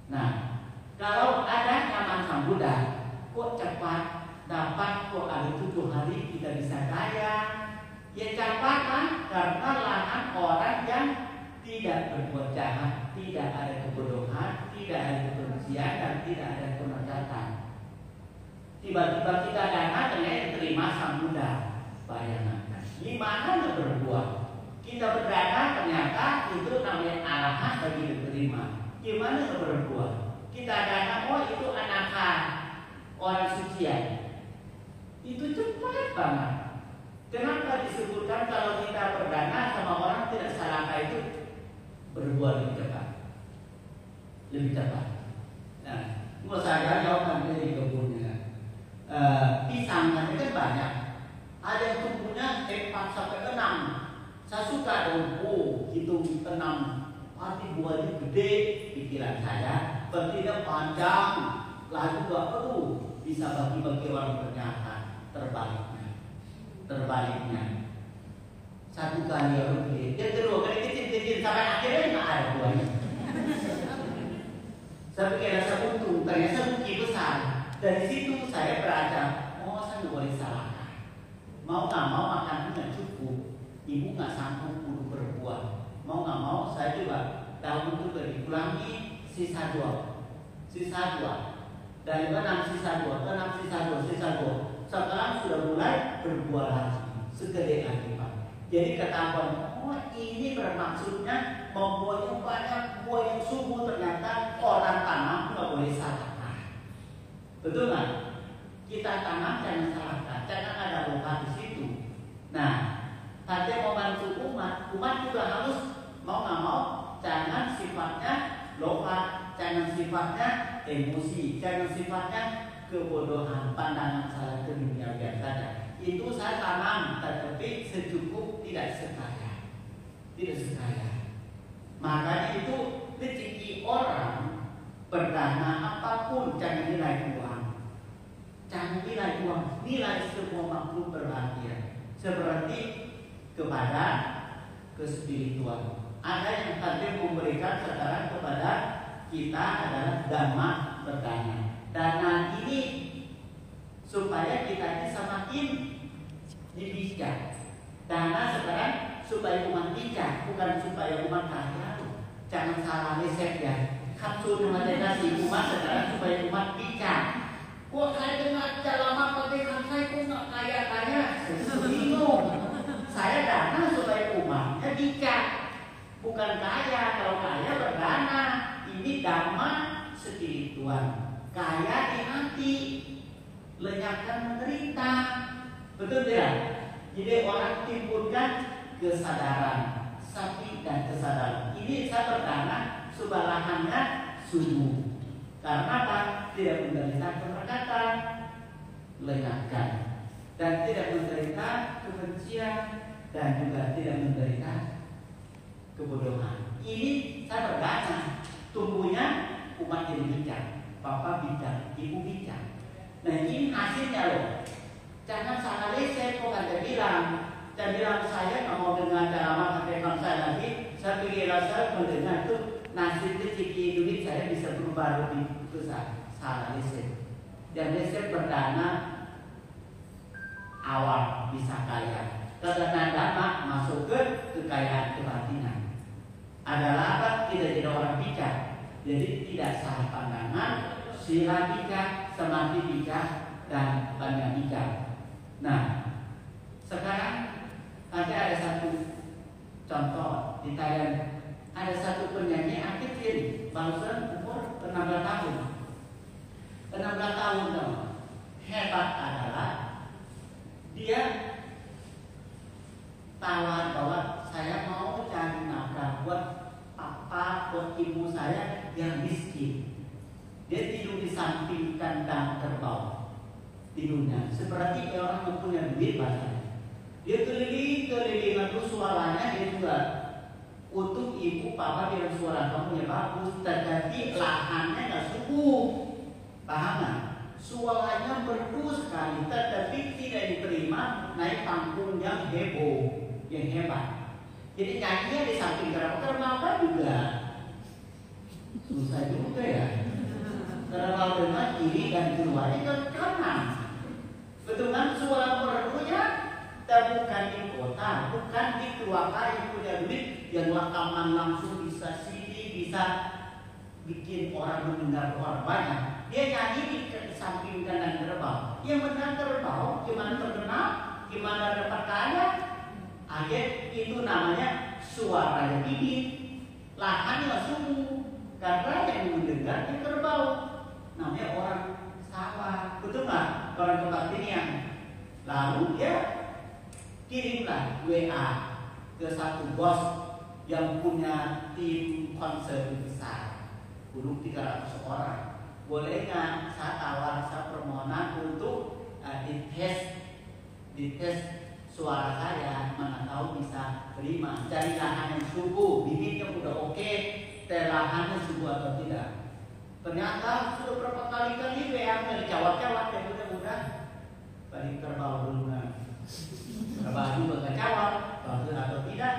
Nah, kalau ada zaman Sang Buddha, kok cepat dapat, kok ada 7 hari kita bisa kaya? Ya cepat kan? Karena lahan orang yang tidak berbuat jahat, tidak ada kebodohan, tidak ada kebencian, dan tidak ada kemecatan. Tiba-tiba kita dana ternyata terima Sang Buddha. Bayangkan, gimana berbuat? Kita berdana gimana berbuat? Kita ada anak, oh itu anakan orang sucian. Itu cepat banget. Kenapa disebutkan kalau kita berdana sama orang tidak salaka itu berbuat lebih cepat? Lebih cepat. Nah, mau saya jawabkan dari kebunnya. Pisangnya itu kan banyak. Ada yang tumbuhnya 4 sampai 6. Saya suka dong, hitung 6. Arti buahnya gede, pikiran saya. Berarti panjang, lalu gak perlu bisa bagi-bagi orang ternyata terbaliknya. Satu kali orang gede, yang kedua kali kecil sampai akhirnya nggak ada buahnya. Saya pikir rasa untung, ternyata rugi besar. Dari situ saya belajar, oh saya nggak boleh salahkan. Mau nggak mau makan nggak cukup, ibu nggak sanggup kudu berbuat. Mau nggak mau saya juga tahun itu dikurangi sisa 2. Dari 6 sisa 2, ke 6 sisa 2. Sekarang sudah mulai berbuah lagi, segede lagi Pak. Jadi ketahuan, oh ini bermaksudnya membuahnya banyak, buah yang subur ternyata orang tanam nggak boleh salahkan. Betul nggak? Kita tanam jangan salahkan, jangan ada luka di situ. Nah, tadi mau bantu umat juga harus mau nggak mau, jangan sifatnya luka, jangan sifatnya emosi, jangan sifatnya kebodohan, pandangan salah ke dunia biasa saja. Itu saya tanam, tetapi secukup, tidak sekaya. Makanya itu rezeki orang berdana apapun jangan nilai uang. Nilai semua makhluk berbahagia. Seperti kepada kespiritual. Ada yang tadi memberikan sekarang kepada kita adalah dhamma berdana. Dana ini supaya kita ini semakin bijak. Dana sekarang supaya umat bijak, bukan supaya umat kaya. Jangan salah resep ya. Kapsul meditasi umat sekarang supaya umat bijak. Kok saya dengar lama pakai saya kok nggak kaya? Bingung. Saya dana supaya umatnya bijak, bukan kaya. Kalau kaya berdana. Ini dhamma spiritual. Kaya di hati, lenyapkan menderita. Betul tidak? Jadi orang timbulkan kesadaran, sapi dan kesadaran. Ini saya berdana supaya lahannya subur. Karena apa? Tidak menderita kemerkatan, lenyapkan. Dan tidak menderita kebencian, dan juga tidak menderita kebodohan. Ini saya berdana. Tumbuhnya umat jadi bijak. Bapak bijak, ibu bijak. Nah ini hasilnya loh. Jangan salah resep, kok ada bilang. Dan bilang saya nggak mau dengar ceramah sampaikan saya lagi. Saya pikir saya mendengar itu nasib rezeki duit saya bisa berubah lebih besar. Salah resep. Dan resep berdana awal bisa kaya. Karena dhamma masuk ke kekayaan kebatinan. Adalah apa? Tidak jadi orang bijak. Jadi tidak salah pandangan, sila bijak, samadhi bijak, dan pandang bijak. Nah, sekarang ada satu contoh di Thailand. Ada satu penyanyi anak kecil, barusan umur 16 tahun. 16 tahun dong. Hebat adalah dia tawar bahwa saya mau cari nafkah buat papa, buat ibu saya yang miskin. Dia tidur di samping kandang kerbau. Tidurnya seperti orang yang punya duit bahasanya. Dia keliling, lalu suaranya dia juga untuk ibu papa bilang suara kamu ya bagus, tetapi lahannya nggak subur. Paham nggak? Suaranya merdu sekali, tetapi tidak diterima naik panggung yang heboh, yang hebat. Jadi nyanyinya di samping kerbau juga susah juga ya. Kerbau dengan kiri dan keluarnya ke kanan. Betul kan? Suara merdunya bukan di kota, bukan di keluarga yang punya duit yang rekaman langsung bisa CD, bisa bikin orang mendengar orang banyak. Dia nyanyi di samping kanan kerbau. Yang benar kerbau gimana terkenal, gimana dapat kaya? Akhir itu namanya suara yang bibit, lahannya subur. Karena yang mendengar itu kerbau, namanya orang sawah, betul nggak? Orang kebaktian. Lalu dia kirimlah WA ke satu bos yang punya tim konser besar, kurang 300 orang. Boleh nggak saya tawar saya permohonan untuk dites suara saya, mana tahu bisa terima. Cari lahan yang subur, bibitnya udah oke, lahannya subur atau tidak. Ternyata sudah berapa kali WA dijawab-jawab, dan mudah-mudahan balik kerbau dulu kan. Kerbau juga nggak jawab, bagus atau tidak.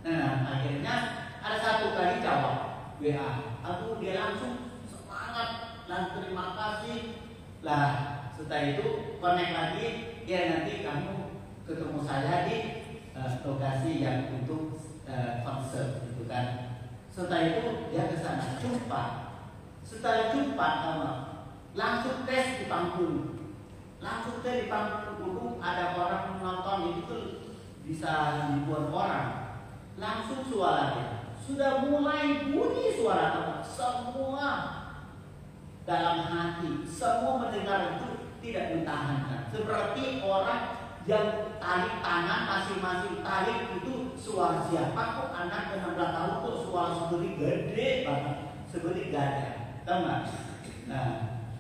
Nah akhirnya ada satu kali jawab WA, aku dia langsung semangat dan terima kasih. Lah setelah itu connect lagi, ya nanti kamu ketemu saya di lokasi yang untuk konser gitu kan. Setelah itu dia ke sana jumpa. Setelah jumpa langsung tes di panggung. Langsung tes di panggung dulu, ada orang menonton itu bisa ribuan orang. Langsung suaranya sudah mulai bunyi suara semua dalam hati, semua mendengar itu tidak ditahankan. Seperti orang yang tarik tangan masing-masing tarik itu suara siapa kok anak 16 tahun kok suara seperti gede banget, seperti gajah, tahu nggak? Nah,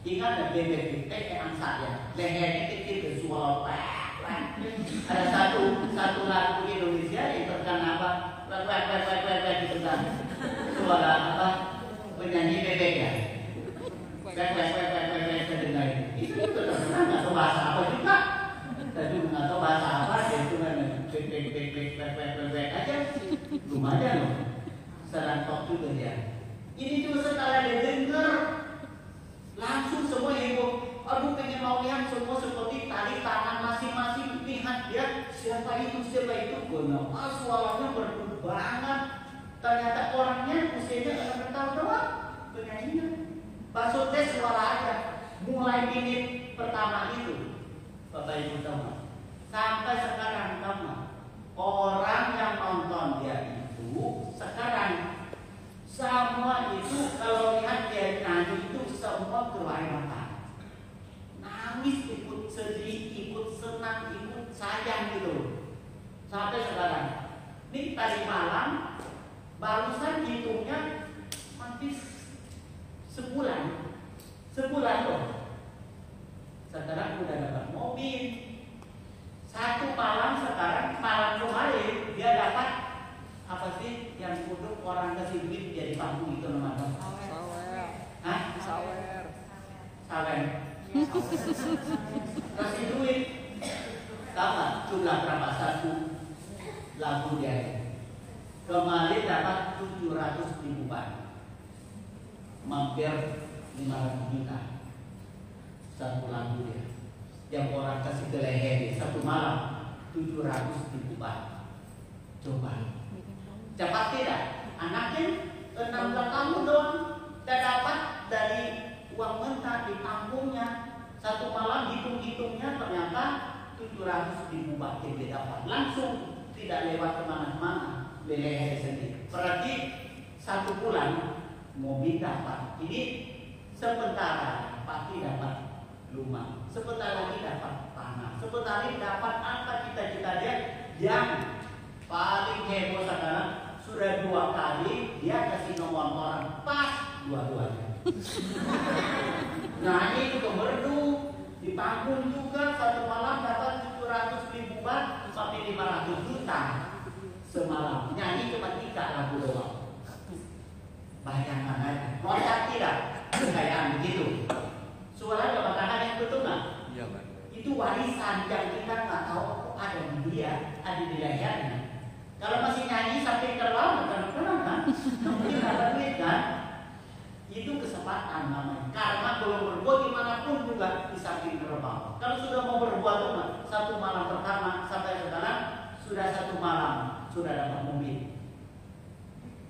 ingat ada bebek kayak angsa ya, lehernya kecil ke suara wah. Ada satu lagu Indonesia yang terkenal apa? Wah gitu kan. Suara apa? Penyanyi bebek ya. Terdengar. Itu terkenal nggak tahu bahasa apa juga. Tapi nggak tahu bahasa apa, itu kan bebek aja. Lumayan loh. Serantok juga dia. Ini juga setelah dia dengar, langsung semua heboh. Aduh pengen mau lihat semua seperti tali tangan masing-masing. Lihat dia siapa itu gono. Suaranya merdu banget. Ternyata orangnya usianya 6 tahun doang. Penyanyinya bakso tes suara aja. Mulai menit pertama itu Bapak Ibu tahu sampai sekarang tahu orang yang nonton dia itu sekarang semua itu kalau lihat dia nyanyi itu semua keluar mata. Nangis, ikut sedih, ikut senang, ikut sayang gitu. Sampai sekarang. Ini tadi malam barusan hitungnya hampir sebulan loh. Sekarang udah dapat mobil. Satu malam sekarang, malam kemarin dia dapat apa sih yang untuk orang kasih duit jadi panggung itu namanya? Sawer. Hah? Sawer. Kasih duit. Tahu nggak jumlah berapa satu lagu dia? Kemarin dapat 700.000 Pak. Mampir 500 juta satu lagu dia. Yang orang kasih ke leher satu malam 700.000 Pak. Coba cepat tidak? Anaknya 16 tahun doang dan dapat dari uang mentah di panggungnya. Satu malam hitung-hitungnya ternyata 700.000 Pak yang dia dapat langsung, tidak lewat kemana-mana, leher sendiri. Berarti satu bulan mobil dapat. Ini sementara pasti dapat rumah, sebentar lagi dapat tanah, sebentar lagi dapat apa cita-cita dia. Yang paling heboh sekarang sudah 2 kali dia kasih nomor orang pas dua-duanya. Nah ini juga merdu di panggung juga satu malam dapat 700.000 Baht sampai 500 juta semalam. Nyanyi cuma 3 lagu doang. Bayangkan aja, loncat tidak kekayaan begitu. Suara kebakaran yang betul nggak? Iya Pak. Itu warisan yang kita nggak tahu ada di dia, ada di lehernya. Kalau masih nyanyi sampai terlalu kan? Mungkin dapat duit kan? Itu kesempatan namanya. Karena belum berbuat dimanapun juga di samping kerbau. Kalau sudah mau berbuat rumah, satu malam pertama sampai sekarang sudah 1 malam sudah dapat mobil.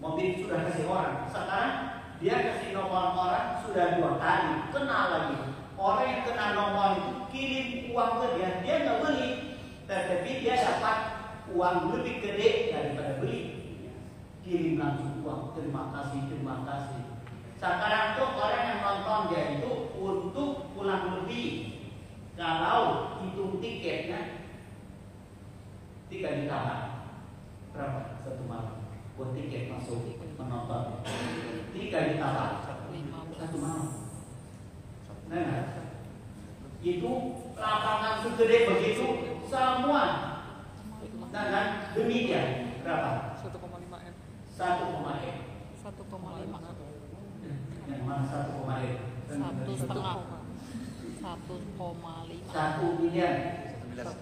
Mobil sudah kasih orang. Sekarang dia kasih nomor orang sudah 2 kali. Kenal lagi. Orang yang kenal nomor itu kirim uang ke dia, dia nggak beli, tetapi dia dapat uang lebih gede daripada beli. Kirim langsung uang. Terima kasih. Sekarang tuh orang yang nonton dia itu untuk pulang lebih. Kalau hitung tiketnya 3 juta berapa satu malam buat tiket masuk menonton 3 juta satu malam. Nah, itu lapangan segede begitu semua. Nah kan demikian berapa? 1,5 M. 1,5 M. 1,5. Yang mana 1,5 M? 1,5. 1 miliar. 1,5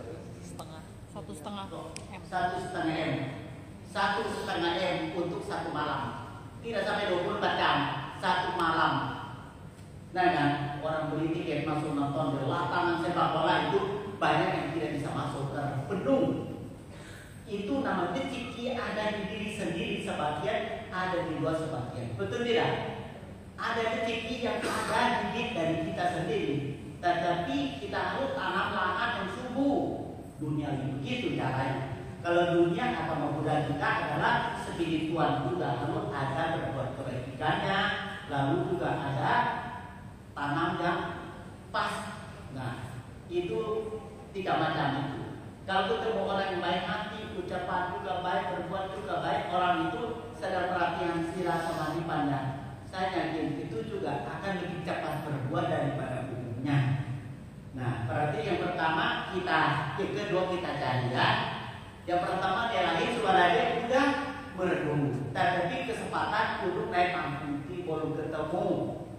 M. 1,5 M. 1,5 M untuk satu malam. Tidak sampai 24 jam. Satu malam. Nah kan orang beli tiket masuk nonton di lapangan sepak bola itu banyak yang tidak bisa masuk karena penuh. Itu nama rezeki ada di diri sendiri sebagian, ada di luar sebagian. Betul tidak? Ada rezeki yang ada di dari kita sendiri. Tetapi kita harus tanam lahan yang subur. Dunia begitu caranya. Kalau dunia akan memudahkan kita adalah spiritual juga harus ada berbuat kebaikannya, lalu juga ada tanam yang pas. Nah, itu 3 macam itu. Kalau ketemu orang yang baik hati, ucapan juga baik, berbuat juga baik, orang itu sedang perhatian sila samawi pandang. Saya yakin itu juga akan lebih cepat berbuat daripada umumnya. Nah, berarti yang pertama kita, yang kedua kita cari ya. Yang pertama dia lahir suara dia udah merdu. Tetapi kesempatan duduk naik panggung belum ketemu.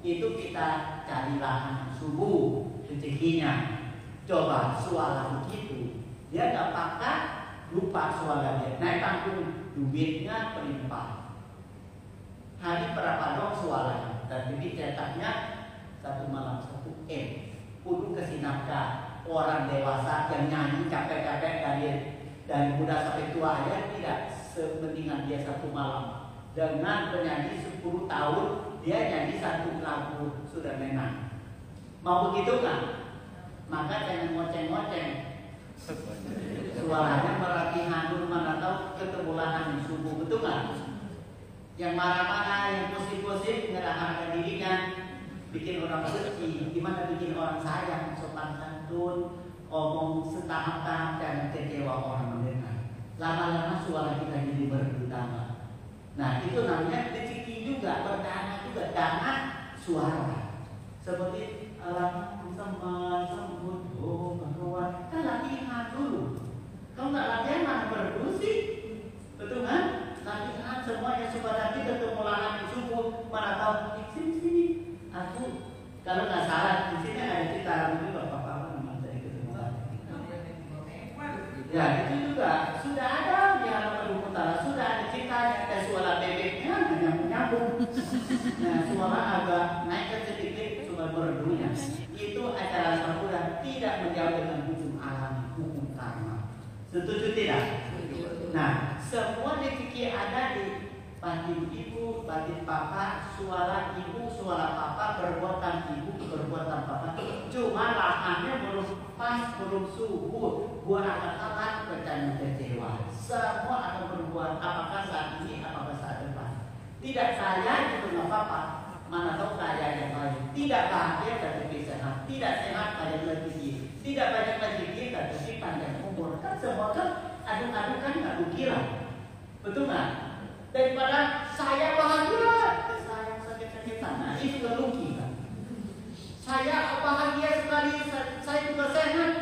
Itu kita cari lahan subuh rezekinya. Coba suara begitu. Dia nggak pakai lupa suara dia. Naik panggung duitnya berlimpah. Hari berapa dong suaranya? Tapi cetaknya 1 malam 1 M. Kudu kasih nafkah. Orang dewasa yang nyanyi capek-capek dari muda sampai tua ya tidak sepentingan dia 1 malam. Dengan penyanyi 10 tahun dia nyanyi 1 lagu sudah menang. Mau begitu kan? Maka jangan ngoceng-ngoceng. Suaranya melatih handur mana tahu ketemu lahan di subuh, betul kan? Yang marah-marah, yang positif-positif ngerahkan dirinya, bikin orang sedih. Gimana bikin orang sayang, sopan santun, omong setahap-tahap dan kecewa orang mendengar. Lama-lama suara kita jadi berdutama. Nah itu namanya rezeki juga, berdana juga, dana suara. Seperti alam sama sambut bahwa kan latihan dulu. Kalau nggak latihan mana berfungsi, betul kan? Latihan semuanya supaya nanti ketemu lahan di subuh mana tahu sini. Aku kalau nggak salah di sini ada cerita itu bapak-bapak memang saya ketemu. Ya itu juga sudah ada di halaman utara, sudah ada ceritanya ada suara bebeknya nyambung. Nah suara agak naik sedikit supaya merdunya. Itu acara Sarpuda tidak menjauh dengan hukum alam, hukum karma. Setuju tidak? Nah semua rezeki ada di batin ibu, batin papa, suara ibu, suara papa, perbuatan ibu, perbuatan papa. Cuma lahannya belum pas, belum subur. Gua akan alat bertanya kecewa. Semua akan berbuat apakah saat ini, apakah saat depan. Tidak kaya itu nggak apa-apa. Mana tahu kaya yang lain. Tidak bahagia tetapi sehat. Tidak sehat banyak rezeki. Tidak banyak rezeki tetapi panjang umur. Kan semua kan aduk-aduk kan nggak kira. Betul nggak? Daripada saya bahagia, saya sakit-sakitan, nah itu kerugi kan. Saya bahagia sekali, saya juga sehat,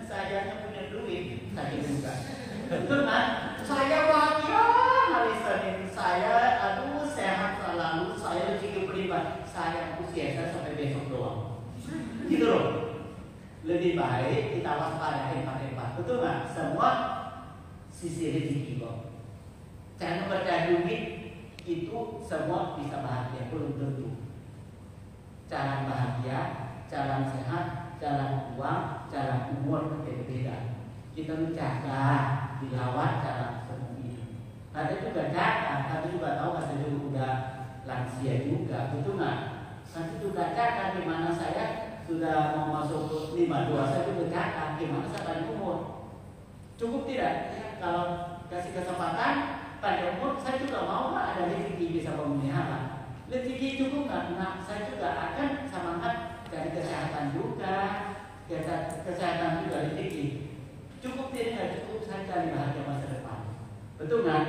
saya punya duit, sakit juga. Betul kan? Saya bahagia hari Senin, saya sehat selalu, saya rezeki berlimpah, saya usia sampai besok doang. Gitu loh. Lebih baik kita waspada hebat-hebat, betul nggak? Semua sisi rezeki kok. Jangan percaya duit itu semua bisa bahagia, belum tentu. Jalan bahagia, jalan sehat, jalan uang, jalan umur berbeda-beda. Kita menjaga, dilawat jalan semua ini. Ada juga jaga, tapi juga tahu kata juga udah lansia juga, betul nggak? Nanti juga jaga di mana saya sudah mau masuk 52, saya juga jaga gimana saya paling umur. Cukup tidak? Ya, kalau kasih kesempatan pada umur saya juga mau ada rezeki bisa memelihara. Rezeki cukup nggak? Nah, saya juga akan semangat dari kesehatan juga, kesehatan juga rezeki. Cukup tidak nggak cukup, saya cari bahagia masa depan. Betul kan?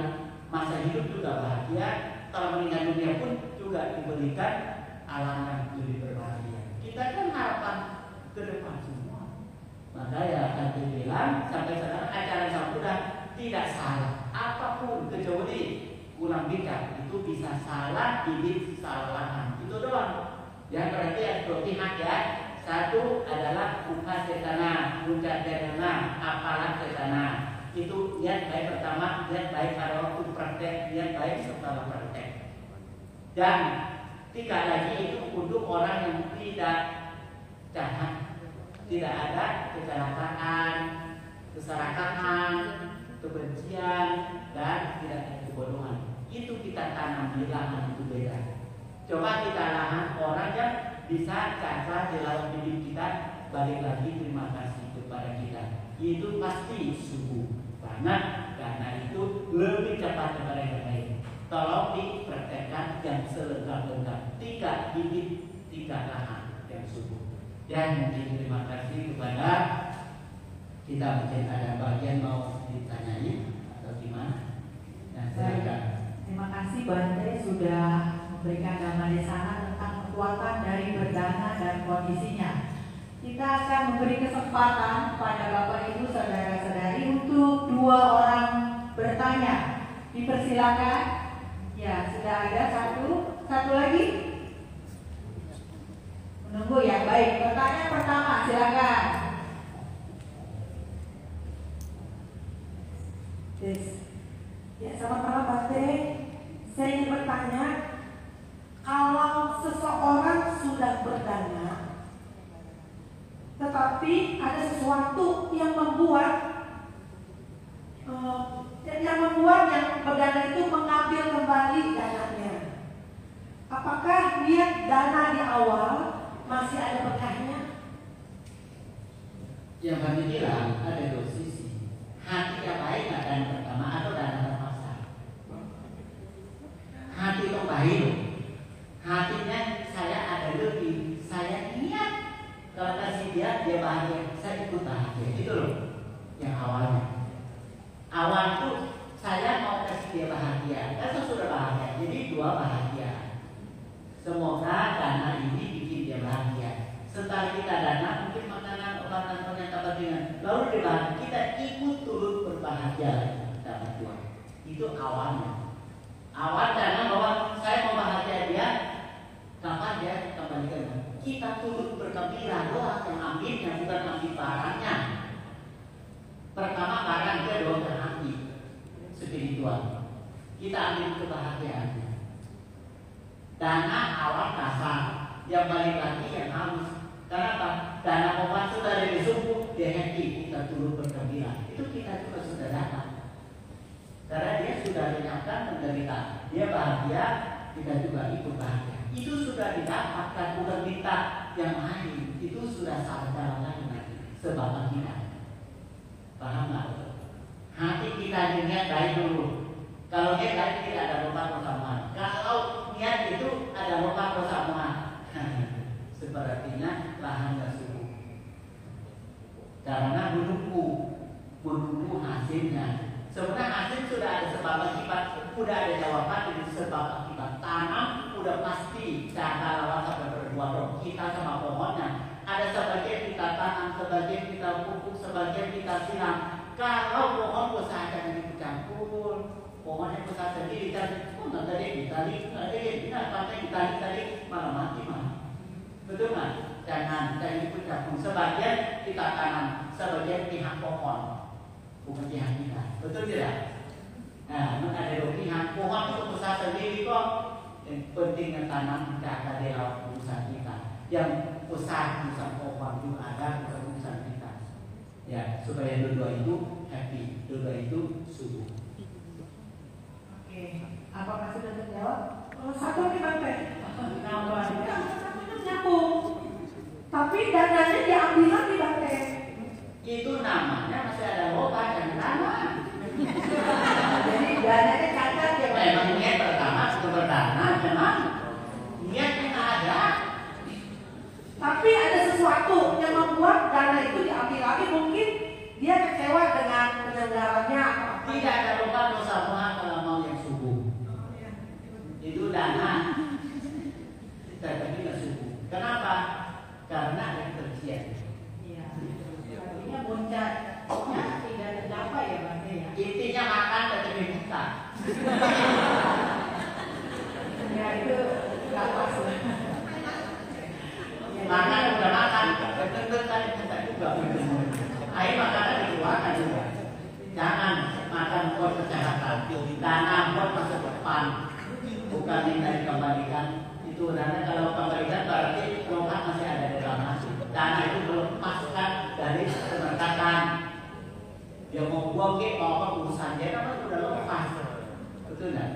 Masa hidup juga bahagia. Kalau meninggal dunia pun juga diberikan alangan lebih berbahagia. Kita kan harapan ke depan semua. Maka ya akan dibilang sampai sekarang ajaran Sang Buddha tidak salah apapun kecuali kurang bijak. Itu bisa salah, bibit kesalahan. Itu doang. Yang berarti ada dua pihak ya. Satu adalah buka setana, puncak setana, apalah setana. Itu niat baik pertama, niat baik pada waktu praktek, niat baik setelah praktek. Dan tiga lagi itu untuk orang yang tidak jahat, tidak ada kecelakaan, keserakahan, kebencian, dan tidak ada kebodohan. Itu kita tanam di lahan itu beda. Coba kita lahan orang yang bisa cara di lawan hidup kita, balik lagi terima kasih kepada kita. Itu pasti subuh. Karena itu lebih cepat daripada yang lain. Tolong dipraktekkan yang selengkap-lengkap. 3 bibit, 3 lahan yang subuh. Dan mungkin terima kasih kepada kita, mungkin ada bagian mau ditanyai atau gimana? Nah, silakan. Terima kasih Bante sudah memberikan dhamma desana tentang kekuatan dari berdana dan kondisinya. Kita akan memberi kesempatan pada Bapak Ibu saudara-saudari untuk 2 orang bertanya. Dipersilakan. Ya, sudah ada satu lagi. Menunggu ya, baik. Pertanyaan pertama, silakan. Yes. Ya, selamat malam Bante. Saya ingin bertanya, kalau seseorang sudah berdana, tetapi ada sesuatu yang membuat yang berdana itu mengambil kembali dananya. Apakah niat dana di awal masih ada berkahnya? Yang kami bilang ada 2 sisi. Hati yang baik dana pertama atau dana terpaksa. Hati itu baik. Hatinya saya ada lebih, saya niat kalau kasih dia bahagia, saya ikut bahagia. Itu loh yang awalnya. Awal tuh saya mau kasih dia bahagia, kan sudah bahagia, jadi 2 bahagia. Semoga dana ini bikin dia bahagia. Setelah kita dana, mungkin makanan, obat, ternyata bagian, lalu kita ikut turut berbahagia dapat 2. Itu awalnya. Awal dana bahwa saya mau bahagia dia, kapan dia kembalikan? Kita turut bergembira doang, yang ambilnya bukan ambil barangnya. Pertama barang dia doang terambil spiritual. Kita ambil kebahagiaannya. Dana awal dasar, yang balik lagi yang harus. Kenapa? Dana obat sudah dari subuh, dia happy, kita turut bergembira. Itu kita juga sudah dapat. Karena dia sudah menyiapkan menderita, dia bahagia, kita juga ikut bahagia. Itu sudah didapatkan, bukan minta yang lain. Itu sudah salah jalan lain lagi. Sebab kita paham nggak? Hati kita niat baik dulu. Kalau niat baik tidak ada lompat persamaan. Kalau niat itu ada lompat persamaan, sepertinya lahan subuh. Karena menunggu hasilnya. Sebenarnya hasil sudah ada sebab akibat, sudah ada jawaban dari sebab akibat. Tanam udah pasti cara lawan sampai berbuat dong. Kita sama pohonnya. Ada sebagian kita tanam, sebagian kita pupuk, sebagian kita siram. Kalau pohon usaha jangan dicampur, pohonnya usaha sendiri dan nggak ada ditali, nggak ada pantai ditali malah mati malah. Betul nggak? Jangan ikut campur. Sebagian kita tanam, sebagian pihak pohon, bukan pihak kita. Betul tidak? Nah, ada 2 pihak. Pohon itu usaha sendiri kok. Yang pentingnya tanam jaga di laut usaha kita. Yang usaha pohon itu ada usaha kita. Ya, supaya dua itu happy, dua itu subuh. Oke, apakah sudah terjawab? Satu lagi Bante. Nah, Nyambung. Tapi dananya diambil lagi Bante. Itu namanya masih ada obat dan dana. jadi dananya cacat ya Pak. Memang niat pertama itu berdana, memang Ya itu nggak pas. Makan udah makan, betul kan kita juga. Ayo makanan dikeluarkan juga. Jangan makan buat kesehatan, dana buat masa depan. Bukan minta dikembalikan. Itu dana kalau kembalikan berarti rokat masih ada di dalam. Dana itu melepaskan dari keberkatan. Dia mau buang ke apa urusan dia kan udah lepas. Betul nggak?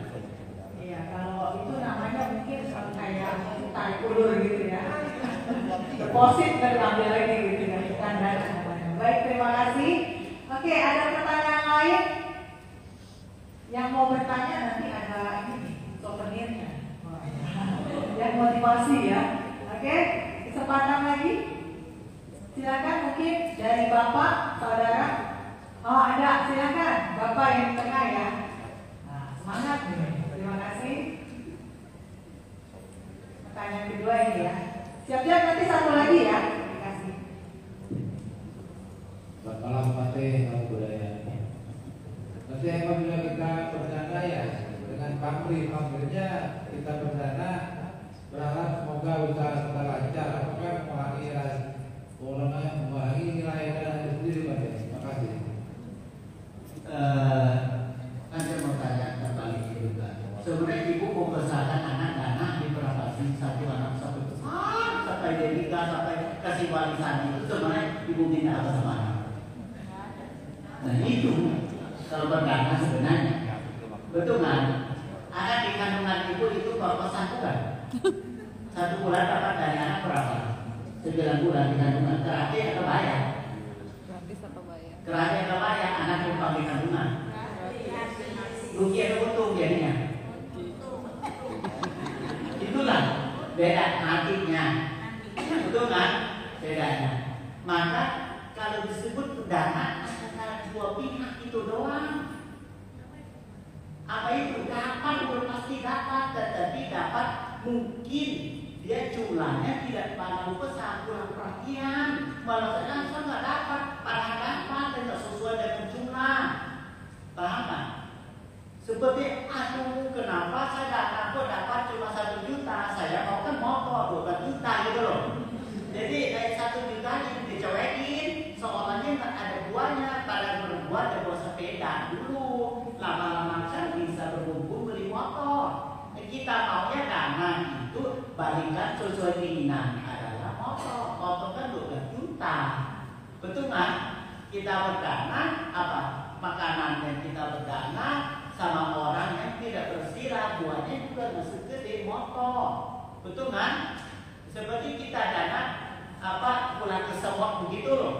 Iya, kalau itu namanya mungkin kayak tarik ulur gitu ya. Deposit dan ambil lagi gitu ya, bukan dana namanya. Baik, terima kasih. Oke, ada pertanyaan lain? Yang mau bertanya nanti ada ini souvenirnya. Yang motivasi ya. Oke, kesempatan lagi. Silakan mungkin dari Bapak, Saudara. Oh ada, silakan Bapak yang di tengah ya. Nah, semangat nih. Terima kasih. Pertanyaan kedua ini ya. Siap-siap nanti satu lagi ya. Terima kasih. Selamat malam Pate, Pak Budaya. Nanti apabila kita berdana ya dengan pamrihnya kita berdana berharap semoga usaha kita lancar. Apakah mengurangi nilai dana sendiri Pak? Terima kasih. Anda mau tanya terbalik juga. Sebenarnya ibu membesarkan anak dana di berapa sih? Satu anak satu besar sampai dia nikah sampai kasih warisan itu sebenarnya ibu minta apa sama anak? Nah itu kalau berdana sebenarnya betul kan? Anak di kandungan ibu itu berpesan bukan? 1 bulan dapat dari anak berapa? 9 bulan di kandungan terakhir atau bayar? Gratis atau bayar? Terakhir atau bayar anak numpang di kandungan? Rugi atau untung jadinya? Itulah beda artinya. Betul kan? Bedanya. Maka kalau disebut dana antara dua pihak itu doang. Apa itu? Dapat udah pasti dapat, tetapi dapat mungkin dia jumlahnya tidak terlalu besar, kurang perhatian. Malah saya nggak dapat, padahal dapat dan tidak sesuai dengan jumlah. Paham kan? Seperti aduh kenapa saya dapat cuma 1 juta, saya mau kan motor 12 juta gitu loh. Jadi dari 1 juta itu dicowekin, seolahnya nggak ada buahnya, padahal berbuah ada buah sepeda dulu. Lama-lama kan bisa berkumpul beli motor. Kita maunya dana itu balikan sesuai keinginan adalah motor. Motor kan 12 juta. Betul nggak? Kita berdana apa? Makanan yang kita berdana sama orang yang tidak bersila, buahnya juga masuk gede motor. Betul kan? Seperti kita dana apa pulang ke semok begitu loh.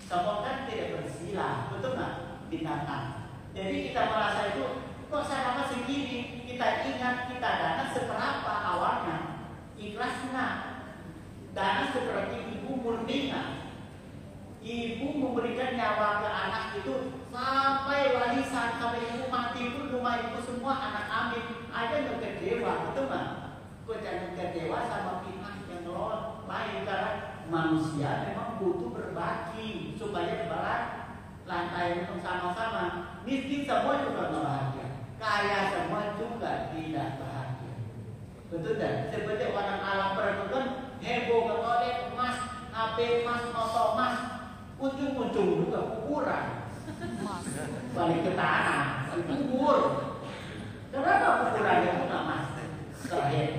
Semok kan tidak bersila, betul nggak? Binatang. Jadi kita merasa itu kok saya dapat segini. Kita ingat kita dana seberapa awalnya. Ikhlas nggak? Dana seperti ibu murni nggak? Ibu memberikan nyawa ke anak itu sampai warisan, sampai ibu mati pun rumah ibu semua anak ambil. Ada yang kecewa, betul nggak? Kok jangan kecewa sama pihak yang lain karena manusia memang butuh berbagi supaya balas lantai untuk sama-sama. Miskin semua juga nggak bahagia, kaya semua juga tidak bahagia. Betul tak? Seperti orang alam perempuan heboh ketolek emas, HP emas, motor emas. Ujung-ujung juga kuburan. Balik ke tanah, kubur. Kenapa kuburan yang punya emas? Terakhir,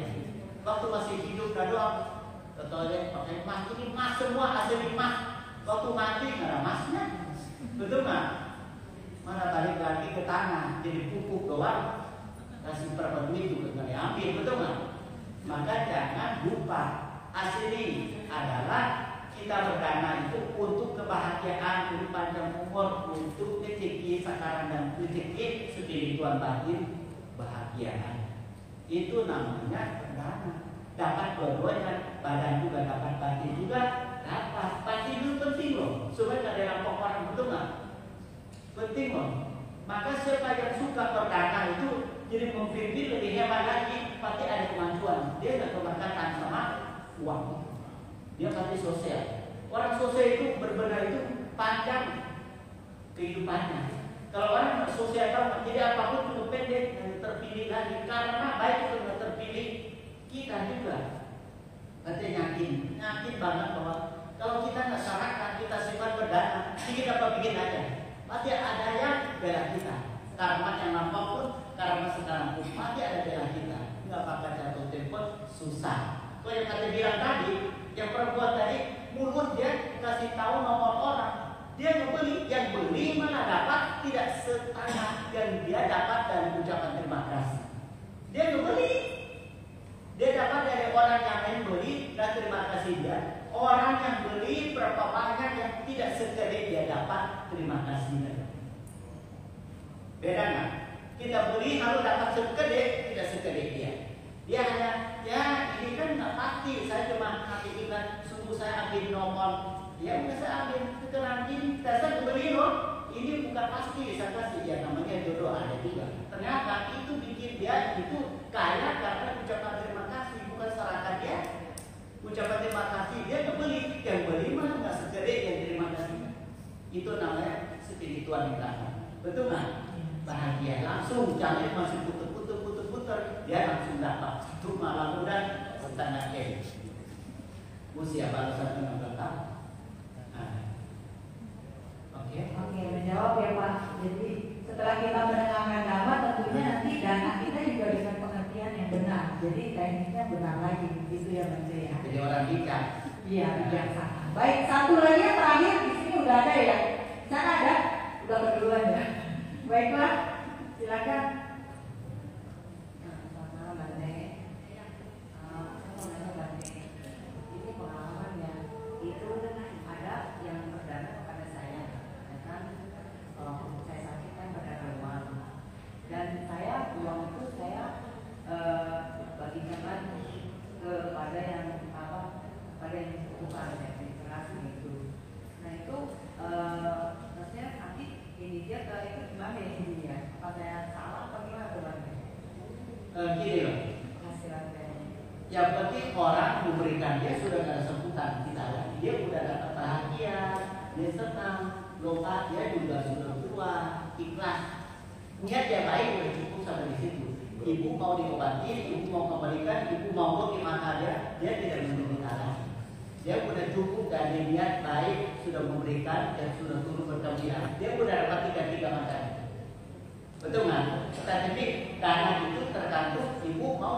waktu masih hidup dah doang. Ketolek pakai emas, ini emas semua hasil emas. Waktu mati nggak ada emasnya, betul nggak? Mana balik lagi ke tanah, jadi pupuk doang. Kasih berapa duit juga nggak diambil, betul nggak? Maka jangan lupa asli adalah kita berdana itu untuk kebahagiaan, untuk panjang umur, untuk rezeki sekarang dan rezeki spiritual batin bahagia. Itu namanya berdana. Dapat dua-duanya, badan juga dapat, batin juga dapat. Batin itu penting loh, supaya tidak ada rampok orang, betul nggak? Penting loh. Maka siapa yang suka berdana itu jadi memilih lebih hebat lagi, pasti ada kemajuan. Dia nggak keberkatan sama uang. Dia pasti sosial. Orang sosial itu benar-benar itu panjang kehidupannya. Kalau orang sosial tahu, jadi apapun cukup karena baik itu nggak terpilih kita juga. Berarti yakin banget bahwa kalau kita nggak syaratkan kita simpan perdana, kita bikin aja. Pasti ada yang bela kita. Karma yang nampak pun, karma sekarang pun pasti ada bela kita. Nggak bakal jatuh tempo susah. Kalau yang kata bilang tadi, yang perempuan tadi mulut dia kasih tahu nomor orang, dia ngebeli, yang beli mana dapat tidak setengah yang dia dapat dari ucapan terima kasih. Dia ngebeli, dia dapat dari orang yang lain beli dan terima kasih dia. Orang yang beli berapa banyak yang tidak sekali dia dapat terima kasihnya. Beda nggak? Kita beli lalu dapat sekali, tidak sekali dia. Dia hanya ya ini kan nggak pasti. Saya cuma kasih iklan, sungguh saya ambil nomor. Ya udah saya ambil sekarang ini. Saya beli loh. Ini bukan pasti saya kasih ya, namanya jodoh ada juga. Ternyata itu bikin dia itu kaya karena ucapan terima kasih, bukan serahkan dia. Ucapan terima kasih dia kebeli, yang beli mana nggak segede yang terima kasih. Itu namanya spiritual di belakang. Betul nggak? Bahagia langsung, jangan masih puter, dia langsung dapat. Itu malah mudah tanda kayak. Usia balasan dengan tetap. Oke, menjawab ya Pak. Jadi setelah kita mendengarkan dhamma, tentunya nanti dana kita juga dengan pengertian yang benar. Jadi tekniknya benar lagi, gitu ya Menteri ya. Jadi orang bijak. Iya, bijaksana. Baik, satu lagi yang terakhir di sini udah ada ya. Sana ada, udah keduluan ya. Baiklah, silakan. Selamat malam Bante. Ini pengalaman yang itu ada yang perdana kepada saya. Saya sakit kan pada uang, dan saya uang itu saya bagikan lagi kepada yang pada yang bukan registrasi gitu. Nah itu maksudnya nanti ini dia ke itu gimana ya ini ya? Apa saya salah apa gimana tuh? Gini loh. Yang penting orang memberikan dia sudah nggak ada sebutan kita lagi. Dia udah dapat bahagia, dia senang. Doa dia juga sudah keluar, ikhlas. Niat yang baik udah cukup sampai di situ. Ibu mau diobati, ibu mau kembalikan, ibu mau bagaimana dia tidak menderita lagi. Dia udah cukup dari niat baik, sudah memberikan dan sudah turun bertambah. Dia udah dapat tiga macam. Betul nggak? Tapi karena itu tergantung ibu mau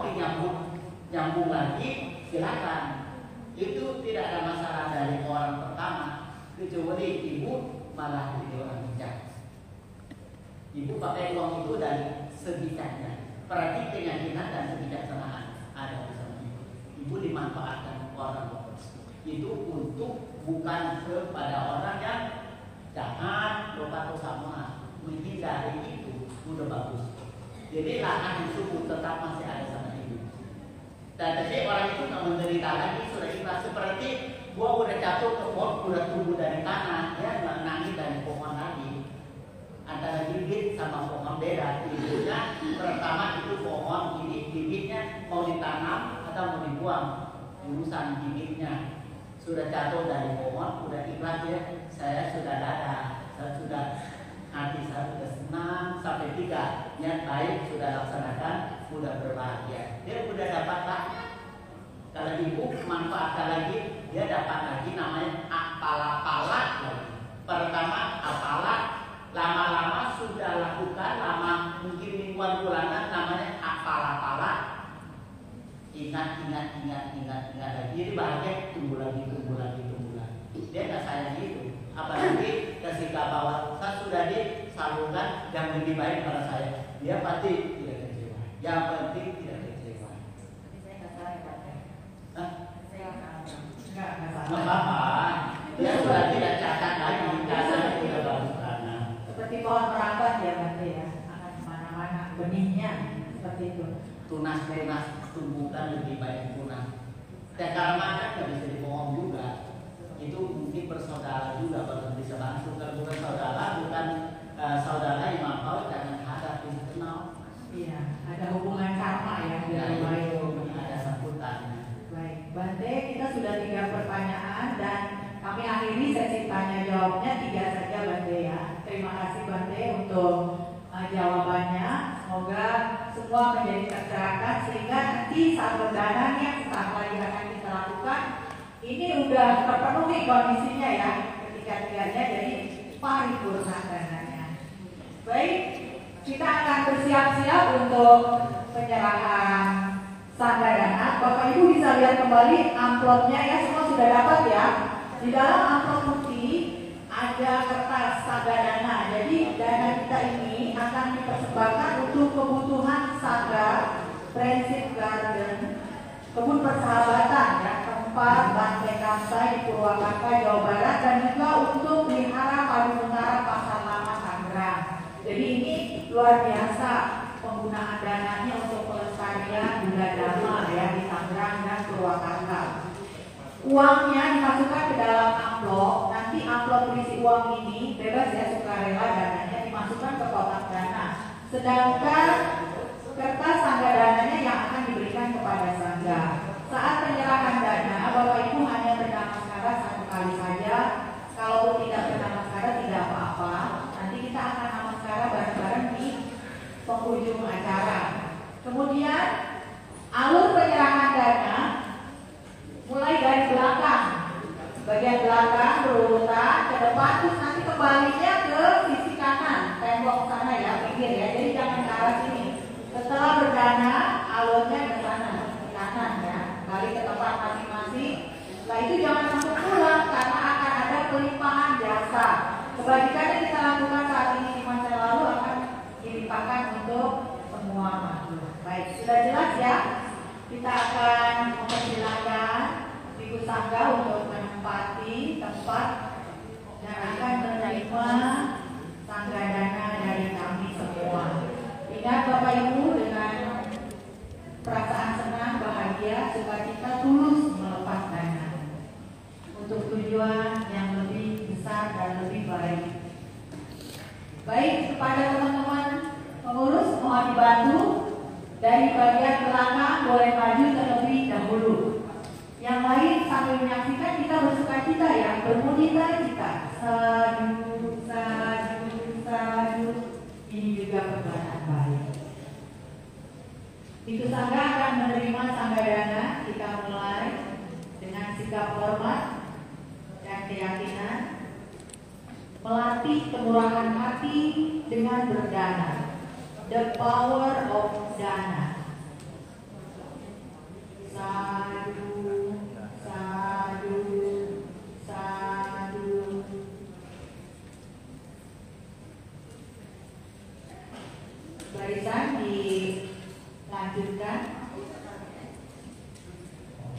nyambung lagi, silakan. Itu tidak ada masalah dari orang pertama. Kecuali ibu malah jadi orang bijak. Ibu pakai uang itu dari sebijaknya. Berarti keyakinan dan kebijaksanaan ada bersama ibu. Ibu dimanfaatkan orang. Itu untuk bukan kepada orang yang jahat, lupa atau sama. Menghindari itu udah bagus. Jadi lahan itu tetap masih ada sama ibu. Dan jadi orang itu nggak menderita lagi, sudah ikhlas. Seperti gua udah jatuh ke pot, udah tumbuh dari tanah, ya nggak nangis dari pohon lagi. Antara bibit sama pohon beda. Bibitnya pertama itu pohon, bibitnya mau ditanam atau mau dibuang. Urusan bibitnya sudah jatuh dari pohon, udah ikhlas ya. Saya sudah dada, saya sudah hati saya sudah senang sampai 3 niat baik sudah laksanakan, sudah berbahagia. Dia sudah dapat banyak. Kalau ibu manfaatkan lagi, dia dapat lagi namanya apala-pala. Pertama apala, lama-lama sudah lakukan, lama mungkin mingguan bulanan namanya apala-pala. Ingat lagi. Jadi bahagia tumbuh lagi. Dia nggak sayang itu. Apalagi ketika bahwa saya sudah disalurkan yang lebih baik pada saya, dia pasti tidak kecewa. Yang penting tidak kecewa. Tapi saya nggak salah ya Pak. Saya Enggak salah. Nggak apa-apa. Dia sudah tidak cacat lagi. Cacat sudah bagus karena Seperti pohon merambat ya Menteri ya. Akan kemana-mana benihnya seperti itu. tunas tumbuhkan lebih baik tunas. Dan karena kan nggak bisa dibohong juga. Itu mungkin bersaudara juga kalau bisa bantu. Kalau bukan saudara, saudara Imam Paul jangan hadap bisa kenal. Iya, ada hubungan sama ya. Ada sambutannya. Baik, Bante, kita sudah 3 pertanyaan dan kami akhiri sesi tanya jawabnya 3 saja Bante ya. Terima kasih Bante untuk jawabannya. Semoga semua semua menjadi tercerahkan sehingga nanti saat berdananya yang sesaat lagi akan kita lakukan ini udah terpenuhi kondisinya ya ketiga-tiganya, jadi paripurna dananya. Baik, kita akan bersiap-siap untuk penyerahan sangga dana. Bapak Ibu bisa lihat kembali amplopnya ya, semua sudah dapat ya. Di dalam amplop putih ada kertas sangga dana. Jadi dana kita ini akan dipersembahkan untuk kebutuhan sangga Friendship Garden Kebun Persahabatan ya, tempat Banteng Kamsai di Purwakarta, Jawa Barat, dan juga untuk Wihara Padununtara Pasar Lama Tangerang. Jadi ini luar biasa penggunaan dananya untuk pelestarian budaya Dharma ya di Tangerang dan Purwakarta. Uangnya dimasukkan ke dalam amplop. Nanti amplop berisi uang ini bebas ya, sukarela dananya dimasukkan ke kotak dana. Sedangkan kertas sangga dananya yang akan diberikan kepada sangga. Saat penyerahan dana, Bapak Ibu hanya bernamaskara satu kali saja. Kalaupun tidak bernamaskara tidak apa-apa. Nanti kita akan namaskara bareng-bareng di penghujung acara. Kemudian alur penyerahan dana mulai dari belakang, bagian belakang berurutan ke depan, terus nanti kembalinya ke sisi kanan tembok sana ya, pinggir ya. Jadi jangan ke arah sini. Setelah berdana, alurnya ke sana, ke kanan ya, balik ke tempat masing-masing. Setelah itu jangan langsung pulang karena akan ada pelimpahan jasa. Kebalikannya kita lakukan saat ini di masa lalu akan dilimpahkan untuk semua makhluk. Baik, sudah jelas ya. Kita akan mempersilahkan Ibu Sangga untuk menempati tempat dan akan menerima sangga dana dari kami semua. Ingat Bapak Ibu, dengan perasaan senang, bahagia, sukacita, tulus melepas dana untuk tujuan yang lebih besar dan lebih baik. Baik, kepada teman-teman pengurus mohon dibantu dari bagian belakang, boleh maju terlebih dahulu. Yang lain sambil menyaksikan kita bersukacita ya, bermunita kita. Sadu, sadu, sadu. Ini juga perbuatan baik. Ibu Sangga akan menerima sangga dana. Kita mulai dengan sikap hormat dan keyakinan, melatih kemurahan hati dengan berdana. The power of dana. Sadu, sadu, sadu. Barisan dilanjutkan.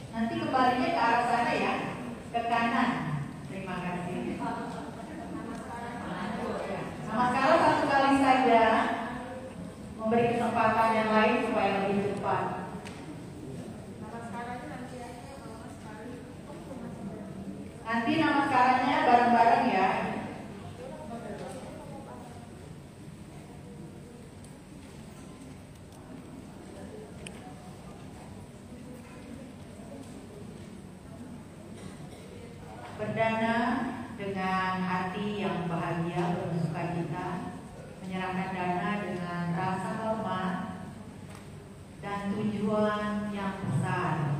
Nanti kembalinya ke arah sana ya, ke kanan. Terima kasih. Namaskara satu kali saja, memberi kesempatan yang lain supaya lebih cepat. Nanti namaskaranya bareng-bareng ya. Berdana dengan hati yang bahagia, bersukacita, menyerahkan dana dengan rasa hormat dan tujuan yang besar.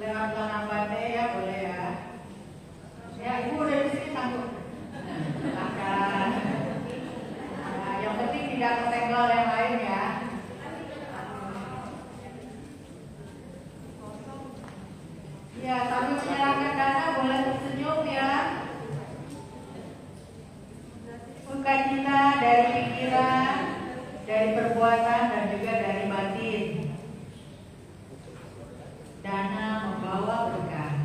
Lewat tangan bate ya boleh ya. Ya ibu udah di sini tangguh. Silakan. Nah, yang penting tidak kesenggol yang lain ya. Ya sambil menyerahkan dana boleh tersenyum ya. Sukacita dari pikiran, dari perbuatan dan juga dari batin. Dana membawa berkah.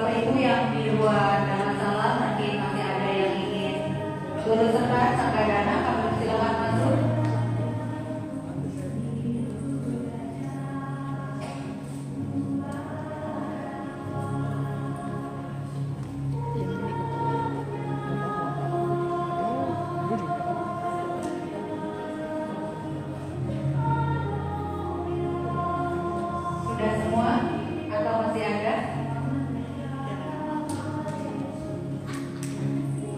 Bapak Ibu yang di luar dalam salam nanti masih ada yang ingin turut serta Sanggadana, kami silakan masuk. Sudah semua atau masih ada?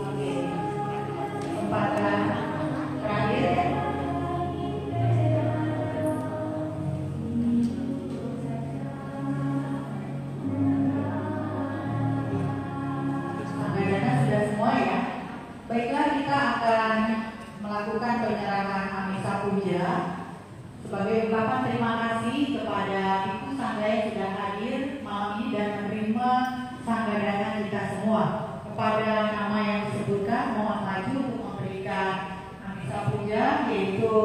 Oke, kesempatan terakhir ya. Sanggadana sudah semua ya. Baiklah, kita akan melakukan penyerahan Amisa Puja sebagai ungkapan terima kasih kepada Ibu Sangga yang sudah hadir malam ini dan menerima Sanggadana kita semua. Kepada nama yang disebutkan, mohon maju untuk memberikan Amisa Puja, yaitu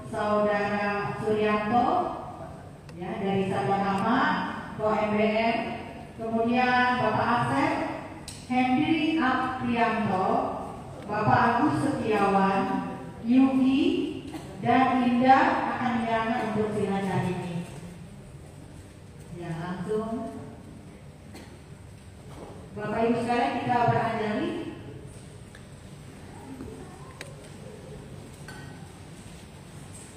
Saudara Suryanto ya, dari Sadarama, MBM, kemudian Bapak Asep, Hendri Aprianto, Bapak Agus Setiawan, Yuki, dan Indah akan diangkat untuk silakan ini. Ya, langsung. Bapak Ibu sekalian, kita beranjali.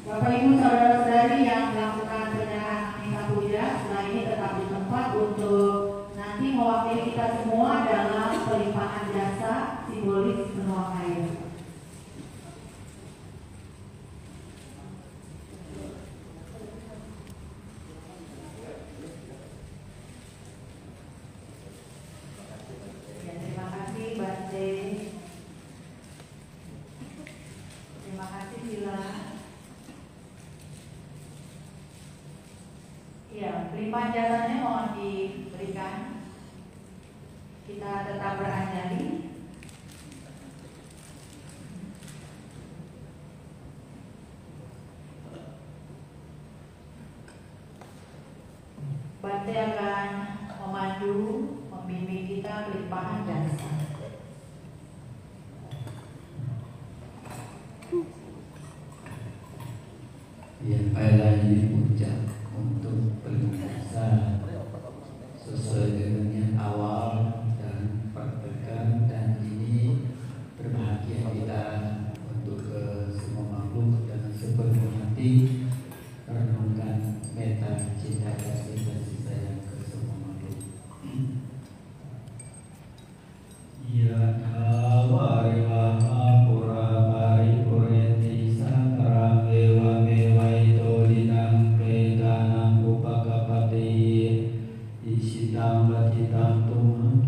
Bapak Ibu saudara-saudari yang melakukan penyerahan Amisa Puja, setelah ini tetap di tempat untuk nanti mewakili kita semua dalam pelimpahan jasa simbolis menuang air. Terima kasih Bante. Terima kasih Sila. Ya, pelimpahan jasanya mohon diberikan. Kita tetap beranjali. Bante akan memandu, membimbing kita pelimpahan jasa. Yang lagi puncak untuk berjasa sesuai dengan yang awal dan praktekkan, dan ini berbahagia kita untuk semua makhluk dengan sepenuh hati renungkan meta cinta kasih sayang ke semua makhluk. Ya Tawarima Pura Paripurenti Santara Mewa Mewai Tolinang Predanang Upakapati Isitam Batitam Tum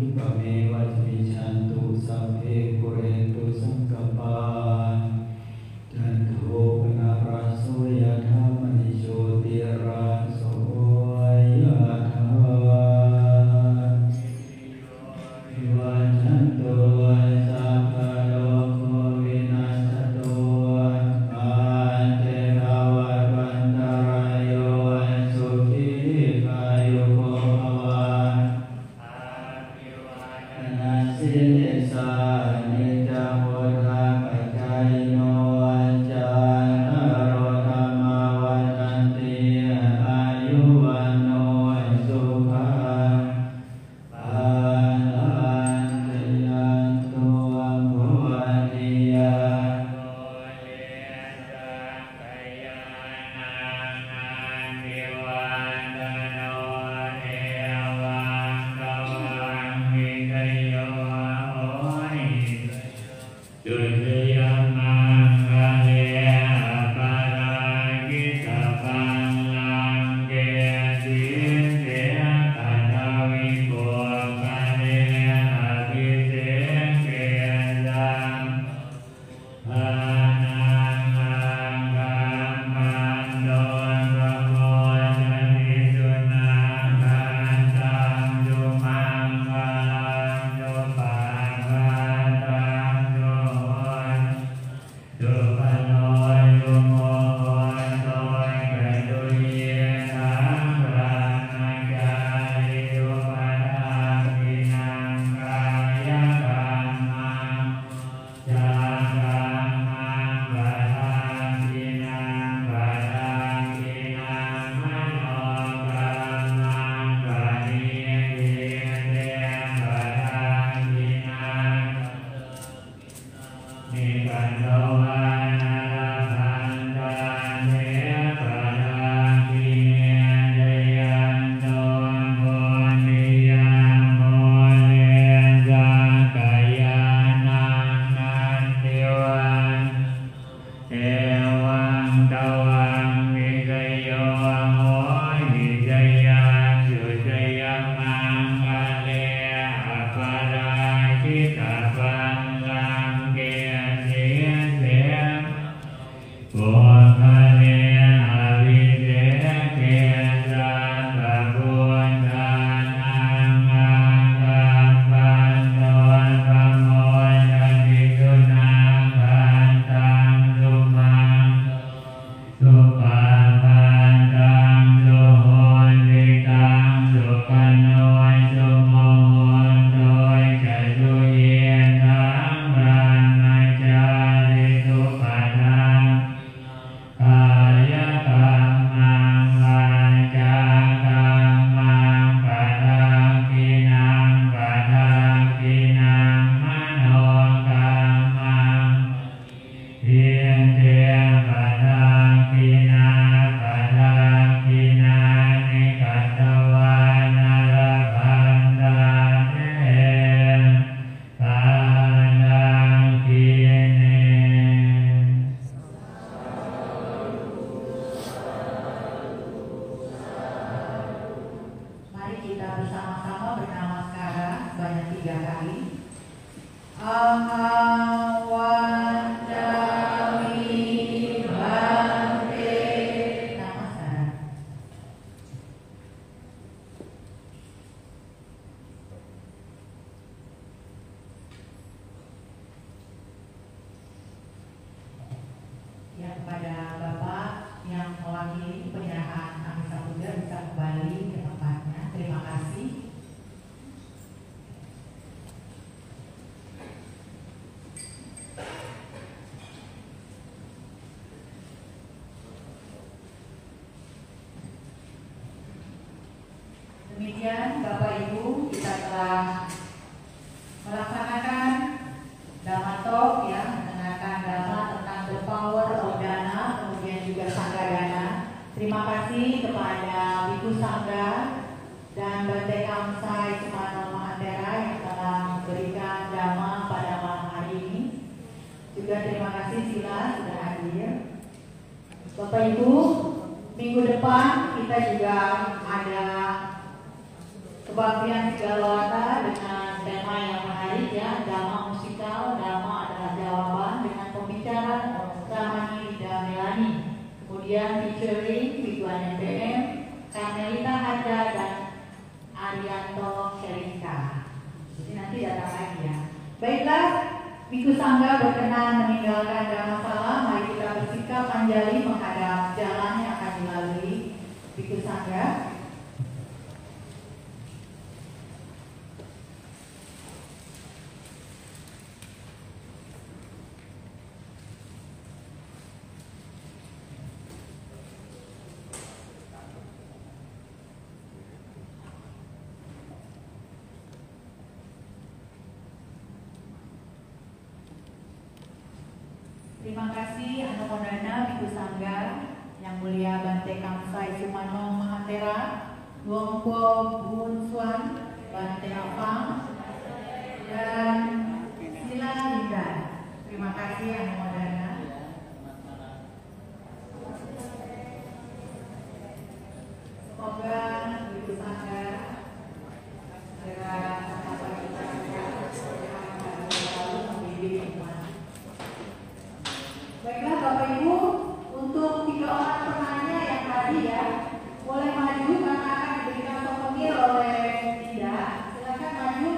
telah melaksanakan Dhamma Talk ya, mengenalkan Dhamma tentang the power of Dana, kemudian juga Sangga Dana. Terima kasih kepada Biku Sangga dan Bante Kamsai Sumano Mahantera yang telah memberikan Dhamma pada malam hari ini. Juga terima kasih Sila sudah hadir. Bapak Ibu, minggu depan kita juga ada kebaktian Sigalowata dengan tema yang menarik ya, Dhamma musikal, Dhamma adalah jawaban, dengan pembicara Ramani Rida Melani. Kemudian featuring Ridwan MPM, Karmelita Haja dan Arianto Sherika. Jadi nanti datang lagi ya. Baiklah, Biku Sangga berkenan meninggalkan Dhammasala. Mari kita bersikap anjali menghadap jalan yang akan dilalui Biku Sangga. Terima kasih Anumodana Biku Sangga, Yang Mulia Bante Kamsai Sumano Mahantera, Luangpo Bun Swan, Bante Apang, dan Sila Linda. Terima kasih Anumodana. Semoga Biku Sangga segera dapat kita membimbing umat. Baiklah Bapak Ibu, untuk 3 orang penanya yang tadi ya, boleh maju karena akan diberikan souvenir oleh Linda. Silakan maju.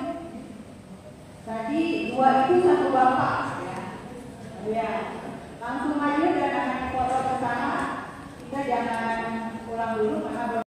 Tadi 2 itu 1 bapak ya. Ya, langsung maju dan akan foto bersama. Kita jangan pulang dulu karena